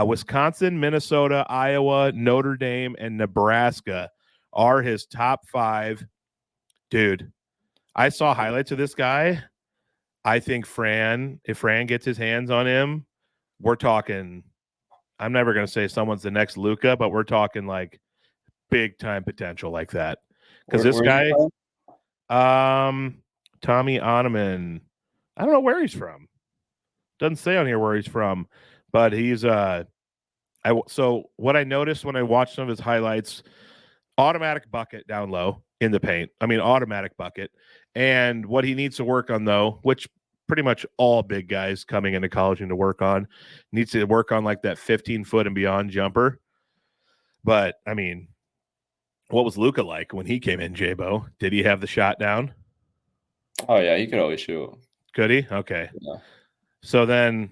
Speaker 2: Wisconsin, Minnesota, Iowa, Notre Dame, and Nebraska are his top 5. Dude, I saw highlights of this guy. I think if Fran gets his hands on him, we're talking, I'm never going to say someone's the next Luka, but we're talking like big time potential like that. Because this guy, Tommy Oneman, I don't know where he's from. Doesn't say on here where he's from, but he's so what I noticed when I watched some of his highlights, automatic bucket down low in the paint. I mean, automatic bucket. And what he needs to work on, though, which pretty much all big guys coming into college need to work on, needs to work on like that 15-foot and beyond jumper. But, I mean, what was Luka like when he came in, J-Bo? Did he have the shot down?
Speaker 3: Oh, yeah, he could always shoot.
Speaker 2: Could he? Okay.
Speaker 3: Yeah.
Speaker 2: So then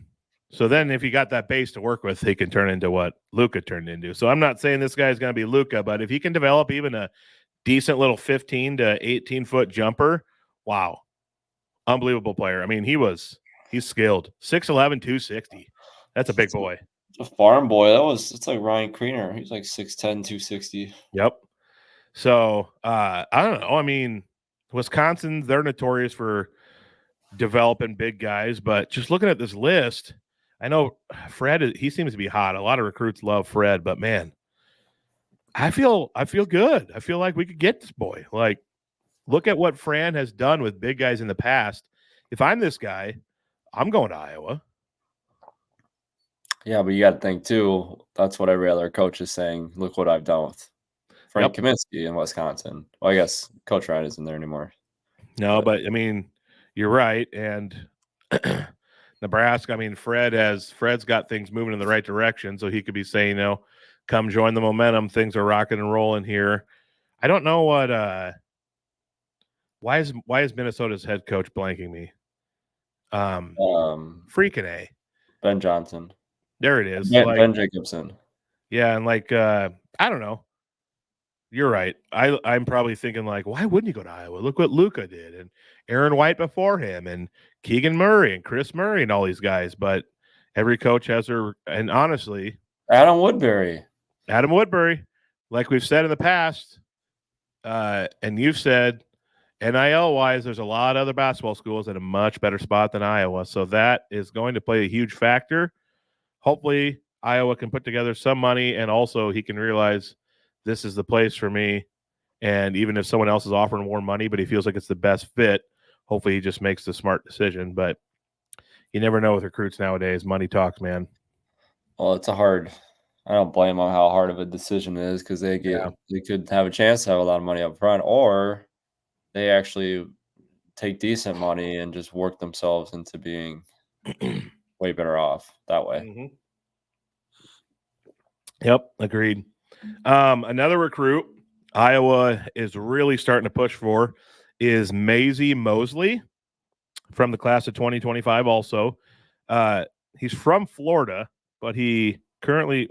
Speaker 2: if he got that base to work with, he can turn into what Luka turned into. So I'm not saying this guy's going to be Luka, but if he can develop even a decent little 15 to 18-foot jumper, wow. Unbelievable player. I mean, he's skilled. 6'11", 260. That's a big boy.
Speaker 3: A farm boy. It's like Ryan Kriener. He's like 6'10", 260.
Speaker 2: Yep. So I don't know. I mean, Wisconsin, they're notorious for developing big guys, but just looking at this list, I know Fred, he seems to be hot. A lot of recruits love Fred, but man, I feel good. I feel like we could get this boy. Like, look at what Fran has done with big guys in the past. If I'm this guy, I'm going to Iowa.
Speaker 3: Yeah, but you got to think too. That's what every other coach is saying. Look what I've done with Frank Kaminsky in Wisconsin. Well, I guess Coach Ryan isn't there anymore.
Speaker 2: No, but I mean, you're right. And Nebraska, I mean, Fred's got things moving in the right direction, so he could be saying, come join the momentum. Things are rocking and rolling here. I don't know what why is Minnesota's head coach blanking me? Freaking A.
Speaker 3: Ben Johnson.
Speaker 2: There it is.
Speaker 3: Ben Jacobson.
Speaker 2: Yeah, and I don't know. You're right. I'm probably thinking like, why wouldn't he go to Iowa? Look what Luka did, and Aaron White before him, and Keegan Murray, and Chris Murray, and all these guys. But every coach has their, and honestly,
Speaker 3: Adam Woodbury,
Speaker 2: like we've said in the past, and you've said, NIL wise, there's a lot of other basketball schools in a much better spot than Iowa, so that is going to play a huge factor. Hopefully, Iowa can put together some money, and also he can realize this is the place for me. And even if someone else is offering more money, but he feels like it's the best fit, hopefully he just makes the smart decision. But you never know with recruits nowadays. Money talks, man.
Speaker 3: Well, I don't blame them on how hard of a decision it is, because they could have a chance to have a lot of money up front, or they actually take decent money and just work themselves into being way better off that way.
Speaker 2: Mm-hmm. Yep, agreed. Another recruit Iowa is really starting to push for is Maisie Mosley from the class of 2025 also. He's from Florida, but he currently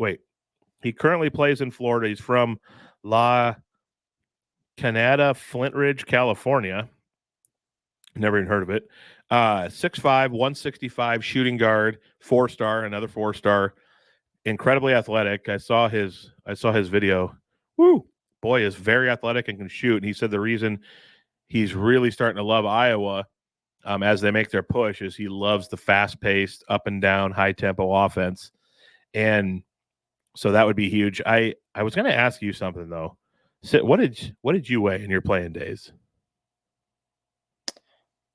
Speaker 2: plays in Florida. He's from La Canada, Flint Ridge, California. Never even heard of it. 6'5", 165 shooting guard, 4-star, another 4-star. incredibly athletic. I saw his video. Woo, boy is very athletic and can shoot. And he said the reason he's really starting to love Iowa as they make their push is he loves the fast-paced, up and down, high-tempo offense. And so that would be huge. I was going to ask you something though. So what did you weigh in your playing days?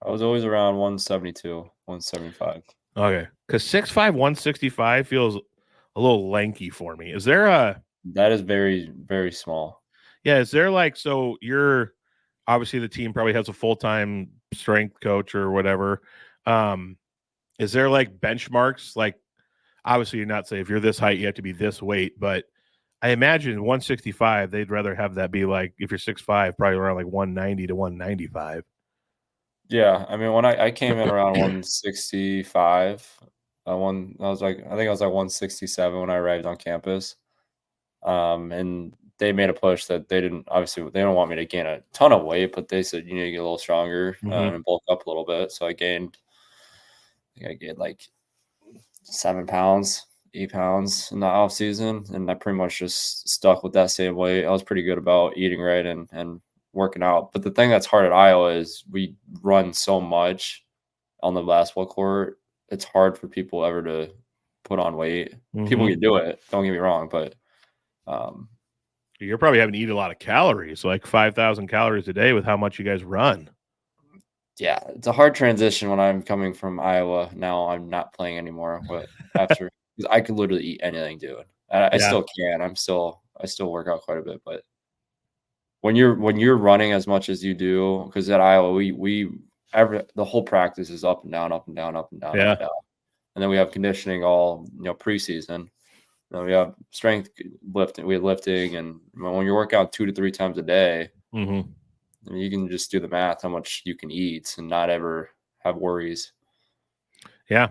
Speaker 3: I was always around 172, 175.
Speaker 2: Okay, because 6'5", 165 feels a little lanky for me. Is there
Speaker 3: that is very, very small.
Speaker 2: Yeah, is there like, so you're obviously the team probably has a full-time strength coach or whatever. Is there like benchmarks? Like, obviously you're not saying if you're this height, you have to be this weight, but I imagine 165, they'd rather have that be like, if you're 6'5", probably around like 190 to 195.
Speaker 3: Yeah, I mean, when I came in around 165, I think I was like 167 when I arrived on campus. And they made a push that they don't want me to gain a ton of weight, but they said you need to get a little stronger and bulk up a little bit. So I gained like 7 pounds, 8 pounds in the off season, and I pretty much just stuck with that same weight. I was pretty good about eating right and working out. But the thing that's hard at Iowa is we run so much on the basketball court. It's hard for people ever to put on weight. People can do it, don't get me wrong, but
Speaker 2: you're probably having to eat a lot of calories, like 5,000 calories a day with how much you guys run.
Speaker 3: Yeah, it's a hard transition when I'm coming from Iowa. Now I'm not playing anymore. But after, I could literally eat anything, dude. I still can. I still work out quite a bit. But when you're running as much as you do, because at Iowa the whole practice is up and down, up and down, up and down, up and down. And then we have conditioning all preseason. Then we have strength lifting. We have lifting, and when you work out 2 to 3 times a day. You can just do the math, how much you can eat and not ever have worries.
Speaker 2: Yeah.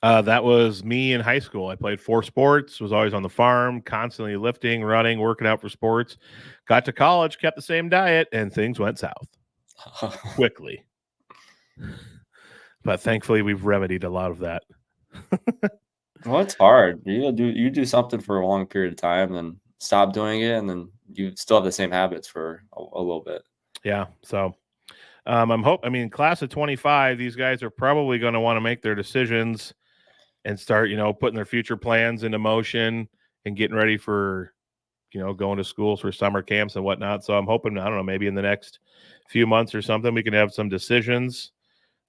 Speaker 2: That was me in high school. I played 4 sports, was always on the farm, constantly lifting, running, working out for sports. Got to college, kept the same diet, and things went south quickly. But thankfully, we've remedied a lot of that.
Speaker 3: Well, it's hard. You do something for a long period of time, then stop doing it, and then you still have the same habits for a little bit.
Speaker 2: Yeah. So class of 25, these guys are probably going to want to make their decisions and start, putting their future plans into motion and getting ready for, going to schools for summer camps and whatnot. So I'm hoping, I don't know, maybe in the next few months or something, we can have some decisions.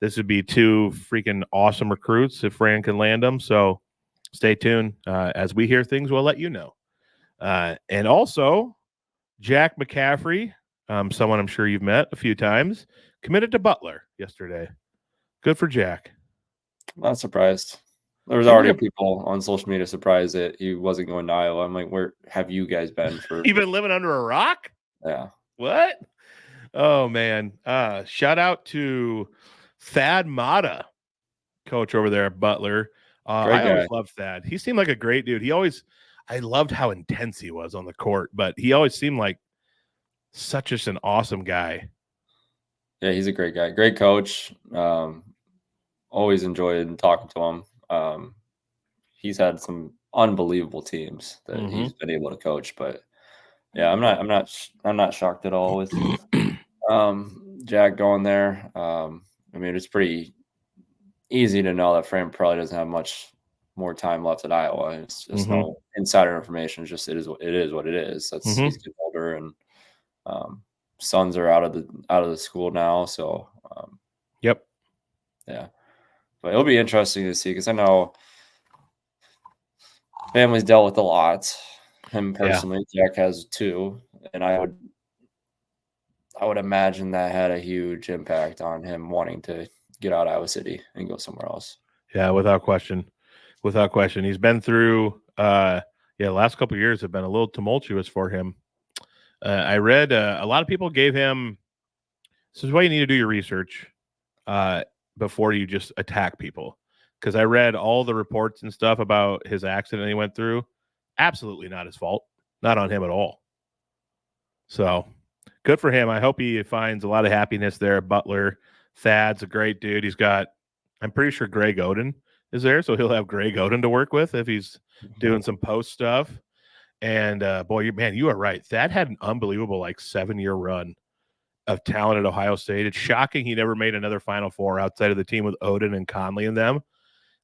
Speaker 2: This would be 2 freaking awesome recruits if Fran can land them. So stay tuned. As we hear things, we'll let you know. And also, Jack McCaffrey, someone I'm sure you've met a few times, committed to Butler yesterday. Good for Jack.
Speaker 3: Not surprised. There was already people on social media surprised that he wasn't going to Iowa. I'm like, where have you guys been for?
Speaker 2: You've been living under a rock?
Speaker 3: Yeah.
Speaker 2: What? Oh, man. Shout out to Thad Mata, coach over there at Butler. I always loved Thad. He seemed like a great dude. I loved how intense he was on the court, but he always seemed like such just an awesome guy.
Speaker 3: Yeah, he's a great guy. Great coach. Always enjoyed talking to him. He's had some unbelievable teams that he's been able to coach, but yeah, I'm not shocked at all with Jack going there. I mean, it's pretty easy to know that Fran probably doesn't have much more time left at Iowa. It's just no insider information. It's just it is what it is. He's getting older, and sons are out of the school now. So
Speaker 2: yep,
Speaker 3: yeah, but it'll be interesting to see because I know family's dealt with a lot. Him personally, Jack has 2, and I would imagine that had a huge impact on him wanting to get out of Iowa City and go somewhere else.
Speaker 2: Yeah, without question. He's been through the last couple of years have been a little tumultuous for him. I read a lot of people gave him, this is why you need to do your research before you just attack people. Because I read all the reports and stuff about his accident he went through. Absolutely not his fault. Not on him at all. So good for him. I hope he finds a lot of happiness there at Butler. Thad's a great dude. He's got, I'm pretty sure Greg Oden is there, so he'll have Greg Oden to work with if he's doing some post stuff. And boy, you are right. That had an unbelievable 7-year run of talent at Ohio State. It's shocking he never made another Final Four outside of the team with Oden and Conley and them,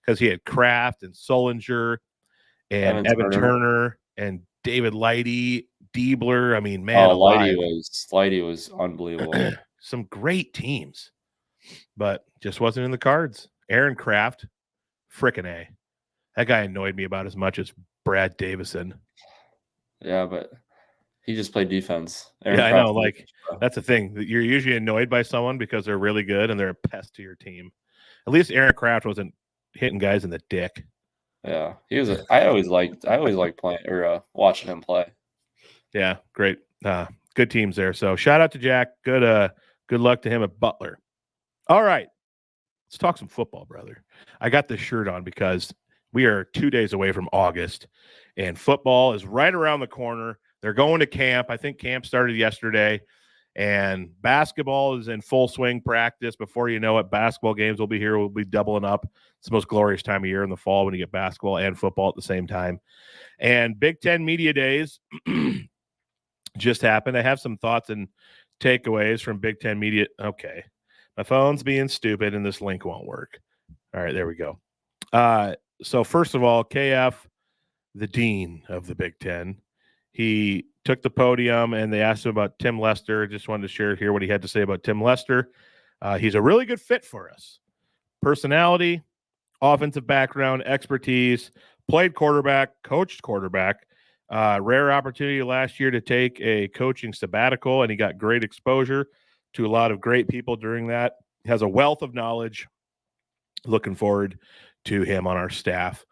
Speaker 2: because he had Kraft and Solinger and Evan Turner and David Lighty, Diebler. I mean, man,
Speaker 3: Lighty was unbelievable.
Speaker 2: Some great teams, but just wasn't in the cards. Aaron Kraft, frickin' A. That guy annoyed me about as much as Brad Davison.
Speaker 3: Yeah, but he just played defense.
Speaker 2: Aaron Kraft, I know. That's the thing. You're usually annoyed by someone because they're really good and they're a pest to your team. At least Aaron Kraft wasn't hitting guys in the dick.
Speaker 3: Yeah, he was. I always liked playing or watching him play.
Speaker 2: Yeah, great, good teams there. So shout out to Jack. Good luck to him at Butler. All right, let's talk some football, brother. I got this shirt on because we are 2 days away from August, and football is right around the corner. They're going to camp. I think camp started yesterday, and basketball is in full swing practice. Before you know it, basketball games will be here. We'll be doubling up. It's the most glorious time of year in the fall when you get basketball and football at the same time. And Big Ten Media Days just happened. I have some thoughts and takeaways from Big Ten Media. Okay. My phone's being stupid and this link won't work. All right, there we go. So first of all, KF, the dean of the Big Ten, he took the podium and they asked him about Tim Lester. Just wanted to share what he had to say about Tim Lester. He's a really good fit for us. Personality, offensive background, expertise, played quarterback, coached quarterback. Rare opportunity last year to take a coaching sabbatical, and he got great exposure to a lot of great people during that. Has a wealth of knowledge. Looking forward to him on our staff.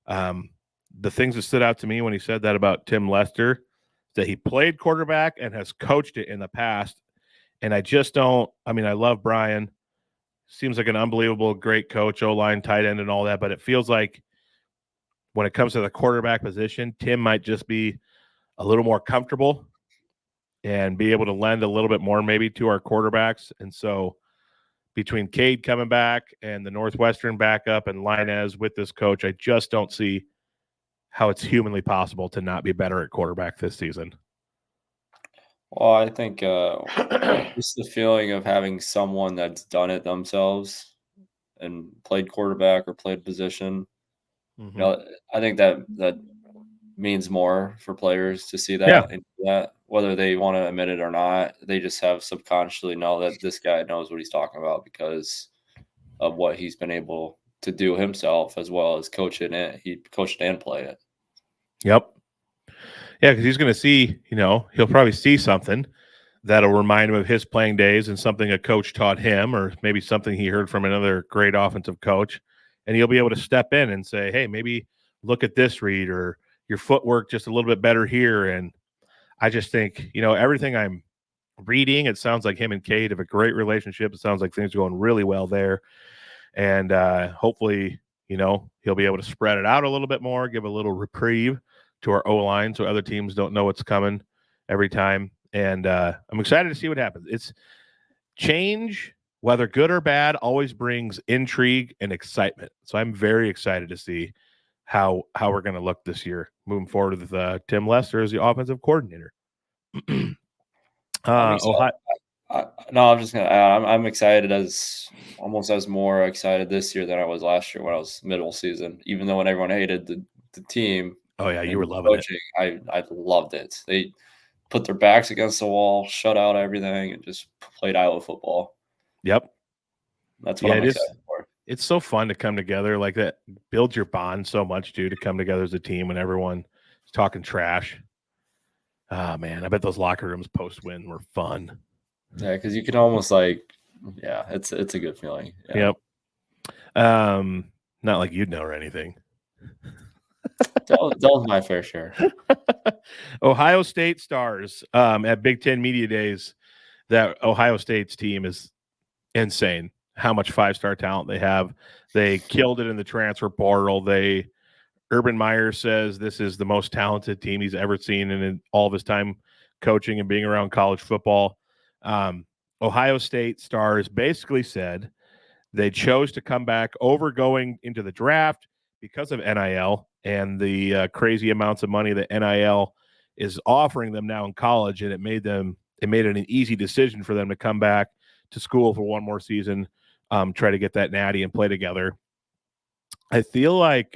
Speaker 2: The things that stood out to me when he said that about Tim Lester, that he played quarterback and has coached it in the past. And I just don't, I love Brian. Seems like an unbelievable, great coach, O-line, tight end, and all that. But it feels like when it comes to the quarterback position, Tim might just be a little more comfortable and be able to lend a little bit more maybe to our quarterbacks. And so between Cade coming back and the Northwestern backup and Linez with this coach, I just don't see how it's humanly possible to not be better at quarterback this season.
Speaker 3: Well, I think just the feeling of having someone that's done it themselves and played quarterback or played position, I think that means more for players to see that, and that whether they want to admit it or not, they just have subconsciously know that this guy knows what he's talking about because of what he's been able to do himself, as well as coaching it. He coached and played it.
Speaker 2: Yep. Yeah, because he's going to see, he'll probably see something that'll remind him of his playing days and something a coach taught him, or maybe something he heard from another great offensive coach. And he'll be able to step in and say, hey, maybe look at this read, or your footwork just a little bit better here. And I just think, everything I'm reading, it sounds like him and Cade have a great relationship. It sounds like things are going really well there. And hopefully, he'll be able to spread it out a little bit more, give a little reprieve to our O-line so other teams don't know what's coming every time. And I'm excited to see what happens. It's change, whether good or bad, always brings intrigue and excitement. So I'm very excited to see how we're going to look this year moving forward with Tim Lester as the offensive coordinator.
Speaker 3: Ohio. No, I'm just gonna add. I'm excited almost as more excited this year than I was last year when I was middle season. Even though when everyone hated the team.
Speaker 2: Oh yeah, you were loving coaching,
Speaker 3: it. I loved it. They put their backs against the wall, shut out everything, and just played Iowa football.
Speaker 2: Yep,
Speaker 3: that's what I'm excited for.
Speaker 2: It's so fun to come together like that. Builds your bond so much, dude. To come together as a team when everyone is talking trash. Oh man, I bet those locker rooms post win were fun.
Speaker 3: Yeah, because you can almost it's a good feeling. Yeah.
Speaker 2: Yep. Not like you'd know or anything.
Speaker 3: That was my fair share.
Speaker 2: Ohio State Stars at Big Ten Media Days. That Ohio State's team is insane. How much 5-star talent they have. They killed it in the transfer portal. Urban Meyer says this is the most talented team he's ever seen in all of his time coaching and being around college football. Ohio State Stars basically said They chose to come back over going into the draft because of NIL and the crazy amounts of money that NIL is offering them now in college, and it made it an easy decision for them to come back to school for one more season, try to get that natty and play together. I feel like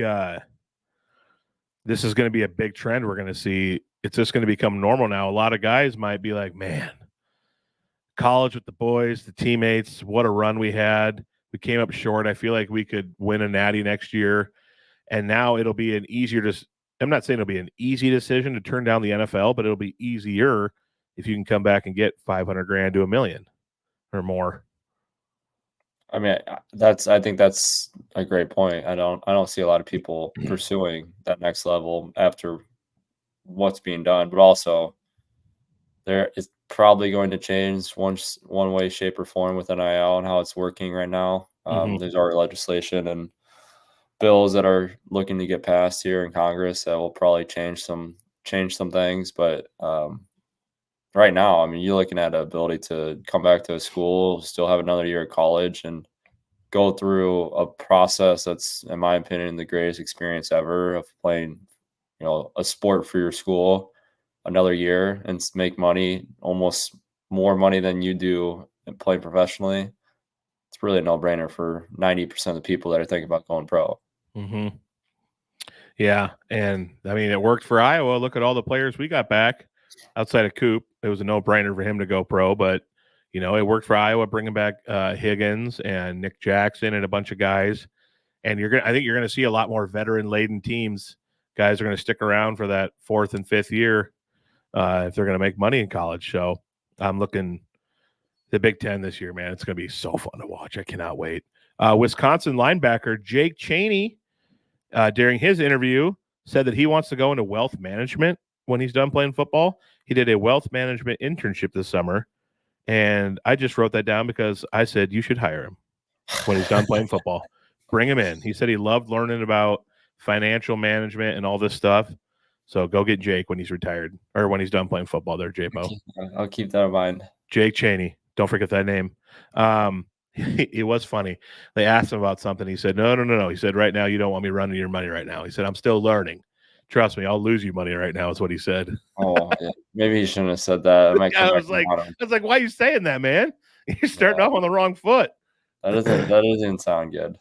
Speaker 2: this is going to be a big trend we're going to see. It's just going to become normal now. A lot of guys might be like, man, college with the boys, the teammates, what a run we had. We came up short. I feel like we could win a natty next year. And now it'll be I'm not saying it'll be an easy decision to turn down the NFL, but it'll be easier if you can come back and get $500,000 to $1 million or more.
Speaker 3: I mean, I think that's a great point. I don't see a lot of people pursuing that next level after what's being done, but also there is probably going to change one way, shape, or form with NIL and how it's working right now. There's already legislation and bills that are looking to get passed here in Congress that will probably change some things. But right now, I mean, you're looking at an ability to come back to a school, still have another year of college, and go through a process that's, in my opinion, the greatest experience ever of playing, a sport for your school another year and make money, almost more money than you do playing professionally. It's really a no-brainer for 90% of the people that are thinking about going pro.
Speaker 2: Mm-hmm. Yeah, and I mean, it worked for Iowa. Look at all the players we got back outside of Coop. It was a no-brainer for him to go pro, but it worked for Iowa, bringing back Higgins and Nick Jackson and a bunch of guys. And I think you're gonna see a lot more veteran-laden teams. Guys are gonna stick around for that 4th and 5th year if they're gonna make money in college. So I'm looking the Big Ten this year, man. It's gonna be so fun to watch. I cannot wait. Wisconsin linebacker Jake Chaney, during his interview, said that he wants to go into wealth management when he's done playing football. He did a wealth management internship this summer, and I just wrote that down because I said you should hire him when he's done playing football. Bring him in. He said he loved learning about financial management and all this stuff. So go get Jake when he's retired or when he's done playing football there, J-Mo.
Speaker 3: I'll keep that in mind.
Speaker 2: Jake Chaney. Don't forget that name. It was funny. They asked him about something. He said, no. He said, right now, you don't want me running your money right now. He said, I'm still learning. Trust me, I'll lose you money right now is what he said.
Speaker 3: Oh, yeah. Maybe he shouldn't have said that.
Speaker 2: I was like, why are you saying that, man? You're starting off on the wrong foot.
Speaker 3: That doesn't sound good.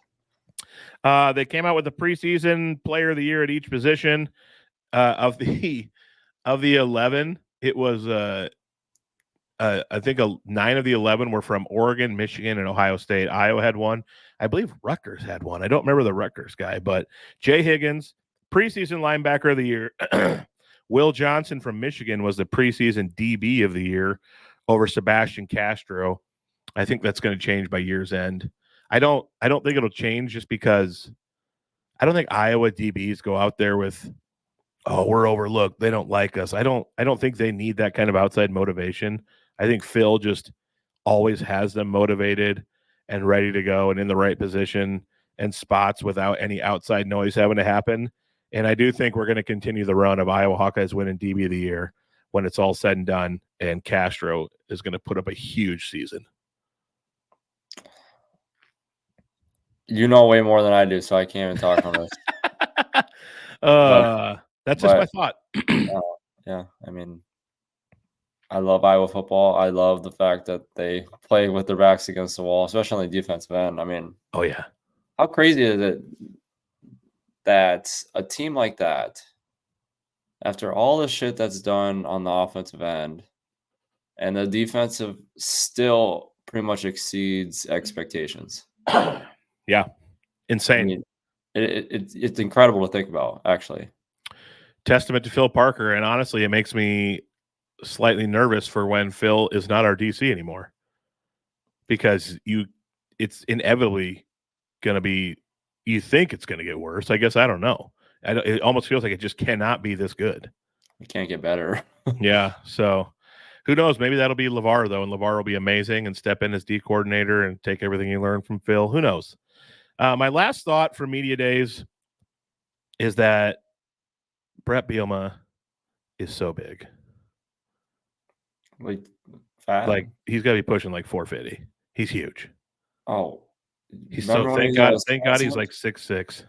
Speaker 2: They came out with the preseason player of the year at each position. Of the 11, it was I think 9 of the 11 were from Oregon, Michigan, and Ohio State. Iowa had one. I believe Rutgers had one. I don't remember the Rutgers guy, but Jay Higgins, preseason linebacker of the year. Will Johnson from Michigan was the preseason DB of the year over Sebastian Castro. I think that's going to change by year's end. I don't think it'll change just because I don't think Iowa DBs go out there with, oh, we're overlooked, they don't like us. I don't think they need that kind of outside motivation. I think Phil just always has them motivated and ready to go and in the right position and spots without any outside noise having to happen. And I do think we're going to continue the run of Iowa Hawkeyes winning DB of the year when it's all said and done, and Castro is going to put up a huge season.
Speaker 3: You know way more than I do, so I can't even talk on this.
Speaker 2: That's just my thought.
Speaker 3: Yeah, I mean, I love Iowa football. I love the fact that they play with their backs against the wall, especially on the defensive end. I mean,
Speaker 2: oh yeah,
Speaker 3: how crazy is it that a team like that, after all the shit that's done on the offensive end, and the defensive still pretty much exceeds expectations?
Speaker 2: Yeah, insane.
Speaker 3: I mean, it's incredible to think about, actually.
Speaker 2: Testament to Phil Parker, and honestly, it makes me slightly nervous for when Phil is not our DC anymore, because it's inevitably going to be. You think it's going to get worse. I guess I don't know. It almost feels like it just cannot be this good.
Speaker 3: It can't get better.
Speaker 2: Yeah. So who knows? Maybe that'll be LeVar, though, and LeVar will be amazing and step in as D coordinator and take everything he learned from Phil. Who knows? My last thought for media days is that Brett Bielema is so big.
Speaker 3: Like fat?
Speaker 2: Like he's got to be pushing like 450. He's huge.
Speaker 3: Oh,
Speaker 2: He's
Speaker 3: Remember
Speaker 2: so
Speaker 3: when he
Speaker 2: thank
Speaker 3: was at
Speaker 2: God. Thank God he's
Speaker 3: Wisconsin?
Speaker 2: like 6'6".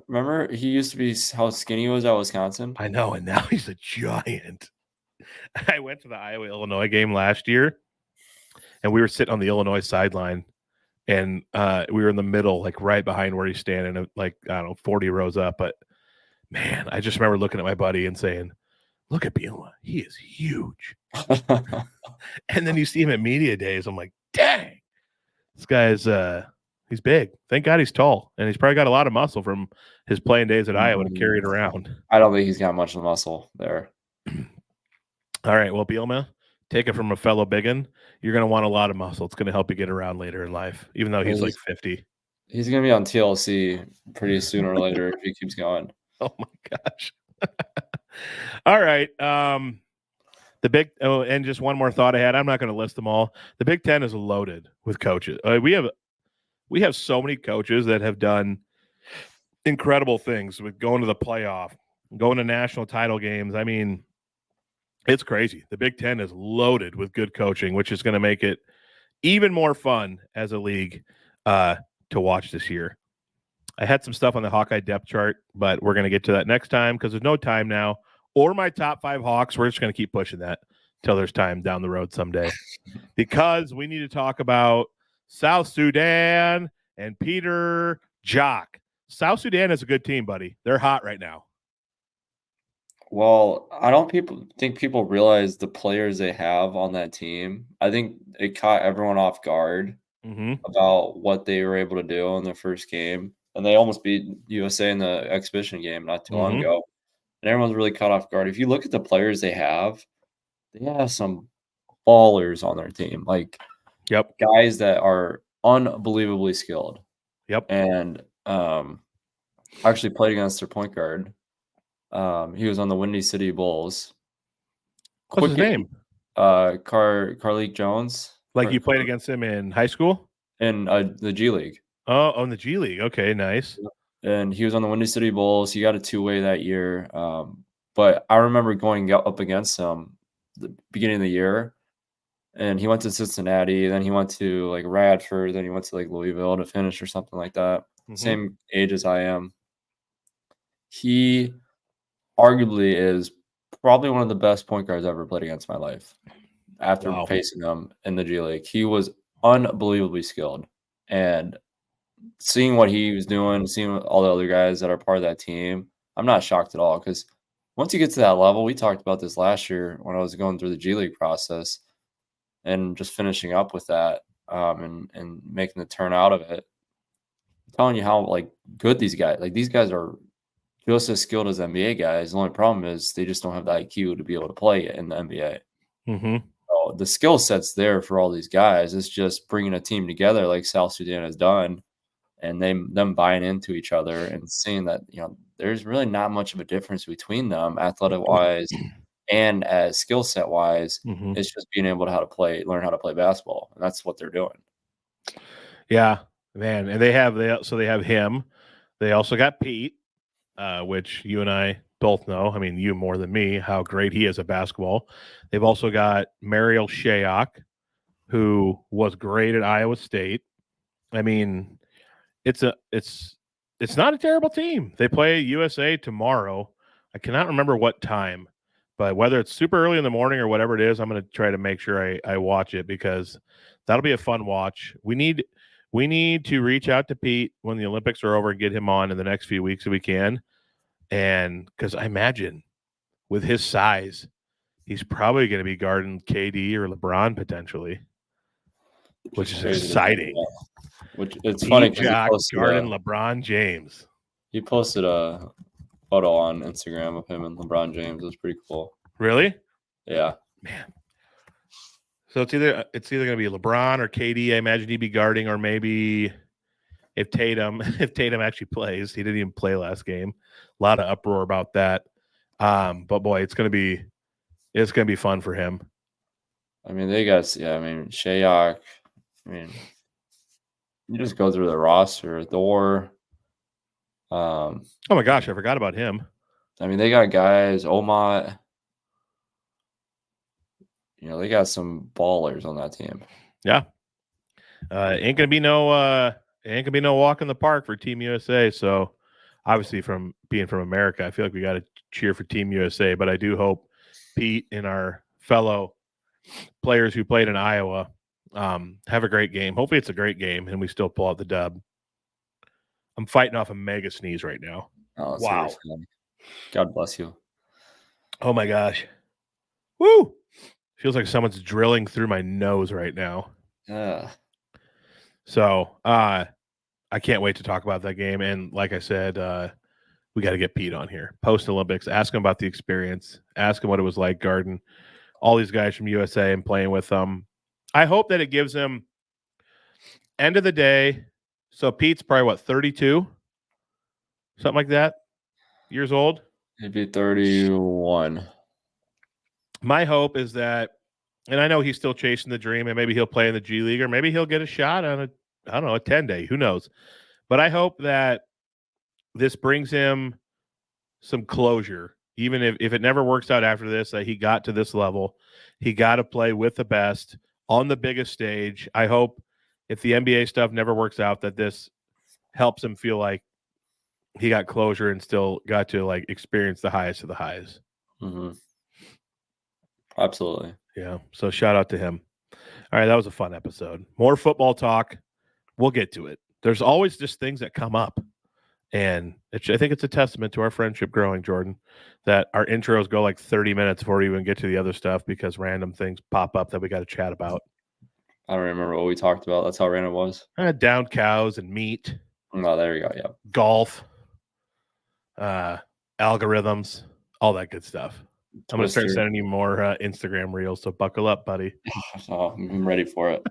Speaker 3: Remember he used to be how skinny he was at Wisconsin?
Speaker 2: I know, and now he's a giant. I went to the Iowa-Illinois game last year, and we were sitting on the Illinois sideline, and we were in the middle, like right behind where he's standing, like, I don't know, 40 rows up. But, man, I just remember looking at my buddy and saying, look at Bielema. He is huge. And then you see him at media days. I'm like, dang, this guy's he's big. Thank God he's tall, and he's probably got a lot of muscle from his playing days at Iowa to carry it around.
Speaker 3: I don't think he's got much of muscle there.
Speaker 2: All right, well, Bielema, take it from a fellow biggin. You're going to want a lot of muscle. It's going to help you get around later in life, even though he's like 50.
Speaker 3: He's going to be on TLC pretty soon or later if he keeps going.
Speaker 2: Oh, my gosh. All right. And just one more thought I had. I'm not going to list them all. The Big Ten is loaded with coaches. We have so many coaches that have done incredible things with going to the playoff, going to national title games. I mean, it's crazy. The Big Ten is loaded with good coaching, which is going to make it even more fun as a league to watch this year. I had some stuff on the Hawkeye depth chart, but we're going to get to that next time because there's no time now. Or my top 5 Hawks. We're just going to keep pushing that till there's time down the road someday. Because we need to talk about South Sudan and Peter Jock. South Sudan is a good team, buddy. They're hot right now.
Speaker 3: Well, I don't think people realize the players they have on that team. I think it caught everyone off guard about what they were able to do in their first game. And they almost beat USA in the exhibition game not too long ago. And everyone's really caught off guard. If you look at the players they have some ballers on their team. Like guys that are unbelievably skilled. And actually played against their point guard. He was on the Windy City Bulls.
Speaker 2: What's his name?
Speaker 3: Carleek Jones.
Speaker 2: Like you played against him in high school?
Speaker 3: In the G League.
Speaker 2: Oh, in the G League. Okay, nice.
Speaker 3: And he was on the Windy City Bulls. He got a 2-way that year. But I remember going up against him the beginning of the year. And he went to Cincinnati. Then he went to like Radford. Then he went to like Louisville to finish or something like that. Same age as I am. He arguably is probably one of the best point guards I ever played against in my life. After facing him in the G League, he was unbelievably skilled. And seeing what he was doing, seeing all the other guys that are part of that team, I'm not shocked at all. Because once you get to that level, we talked about this last year when I was going through the G League process and just finishing up with that and making the turn out of it. I'm telling you how like good these guys are just as skilled as NBA guys. The only problem is they just don't have the IQ to be able to play in the NBA. So the skill set's there for all these guys. It's just bringing a team together like South Sudan has done, and them buying into each other and seeing that there's really not much of a difference between them, athletic wise and as skill set wise. It's just being able to learn how to play basketball, and that's what they're doing.
Speaker 2: Yeah, man, and they have him. They also got Pete. Which you and I both know. I mean, you more than me, how great he is at basketball. They've also got Mariel Shayok, who was great at Iowa State. I mean, it's not a terrible team. They play USA tomorrow. I cannot remember what time, but whether it's super early in the morning or whatever it is, I'm going to try to make sure I watch it because that'll be a fun watch. We need to reach out to Pete when the Olympics are over and get him on in the next few weeks if we can. And because I imagine with his size, he's probably going to be guarding KD or LeBron potentially, which is exciting.
Speaker 3: Which it's funny because
Speaker 2: guarding LeBron James.
Speaker 3: He posted a photo on Instagram of him and LeBron James. It was pretty cool.
Speaker 2: Really?
Speaker 3: Yeah.
Speaker 2: Man. So it's either going to be LeBron or KD. I imagine he'd be guarding, or maybe if Tatum actually plays. He didn't even play last game. A lot of uproar about that. But boy, it's going to be fun for him.
Speaker 3: I mean, Shayok. I mean, you just go through the roster. Thor.
Speaker 2: Oh my gosh, I forgot about him.
Speaker 3: I mean, they got guys. Omot. They got some ballers on that team.
Speaker 2: Yeah. Ain't gonna be no walk in the park for Team USA. So obviously, from being from America, I feel like we got to cheer for Team USA. But I do hope Pete and our fellow players who played in Iowa have a great game. Hopefully, it's a great game, and we still pull out the dub. I'm fighting off a mega sneeze right now.
Speaker 3: Oh,
Speaker 2: Wow.
Speaker 3: seriously. God bless you.
Speaker 2: Oh my gosh. Woo! Feels like someone's drilling through my nose right now.
Speaker 3: Yeah.
Speaker 2: So I can't wait to talk about that game. And like I said, we got to get Pete on here. Post Olympics. Ask him about the experience. Ask him what it was like guarding all these guys from USA and playing with them. I hope that it gives him end of the day. So Pete's probably what, 32? Something like that. Years old.
Speaker 3: He'd be 31.
Speaker 2: My hope is that, and I know he's still chasing the dream, and maybe he'll play in the G League, or maybe he'll get a shot on a 10-day. Who knows? But I hope that this brings him some closure, even if it never works out after this, that he got to this level. He got to play with the best on the biggest stage. I hope if the NBA stuff never works out, that this helps him feel like he got closure and still got to like experience the highest of the highs.
Speaker 3: Mm-hmm. Absolutely.
Speaker 2: Yeah. So shout out to him. All right. That was a fun episode. More football talk. We'll get to it. There's always just things that come up. And I think it's a testament to our friendship growing, Jordan, that our intros go like 30 minutes before we even get to the other stuff because random things pop up that we got to chat about.
Speaker 3: I don't remember what we talked about. That's how random it was.
Speaker 2: Downed cows and meat.
Speaker 3: Oh, there you go. Yeah.
Speaker 2: Golf. Algorithms. All that good stuff. I'm going to start sending you more Instagram reels, so buckle up, buddy.
Speaker 3: Oh, I'm ready for it.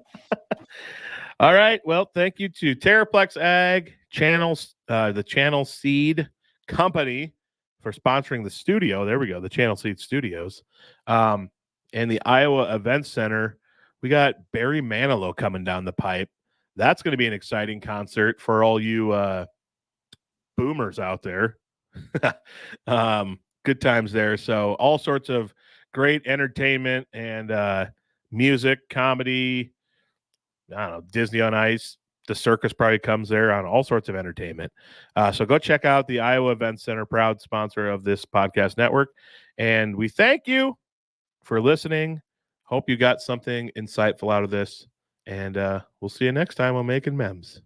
Speaker 2: All right. Well, thank you to Terraplex Ag, the Channel Seed Company for sponsoring the studio. There we go, the Channel Seed Studios. And the Iowa Event Center. We got Barry Manilow coming down the pipe. That's going to be an exciting concert for all you boomers out there. Good times there. So all sorts of great entertainment and music, comedy, I don't know, Disney on Ice. The circus probably comes there on all sorts of entertainment. So go check out the Iowa Event Center, proud sponsor of this podcast network. And we thank you for listening. Hope you got something insightful out of this. And we'll see you next time on Making Memz.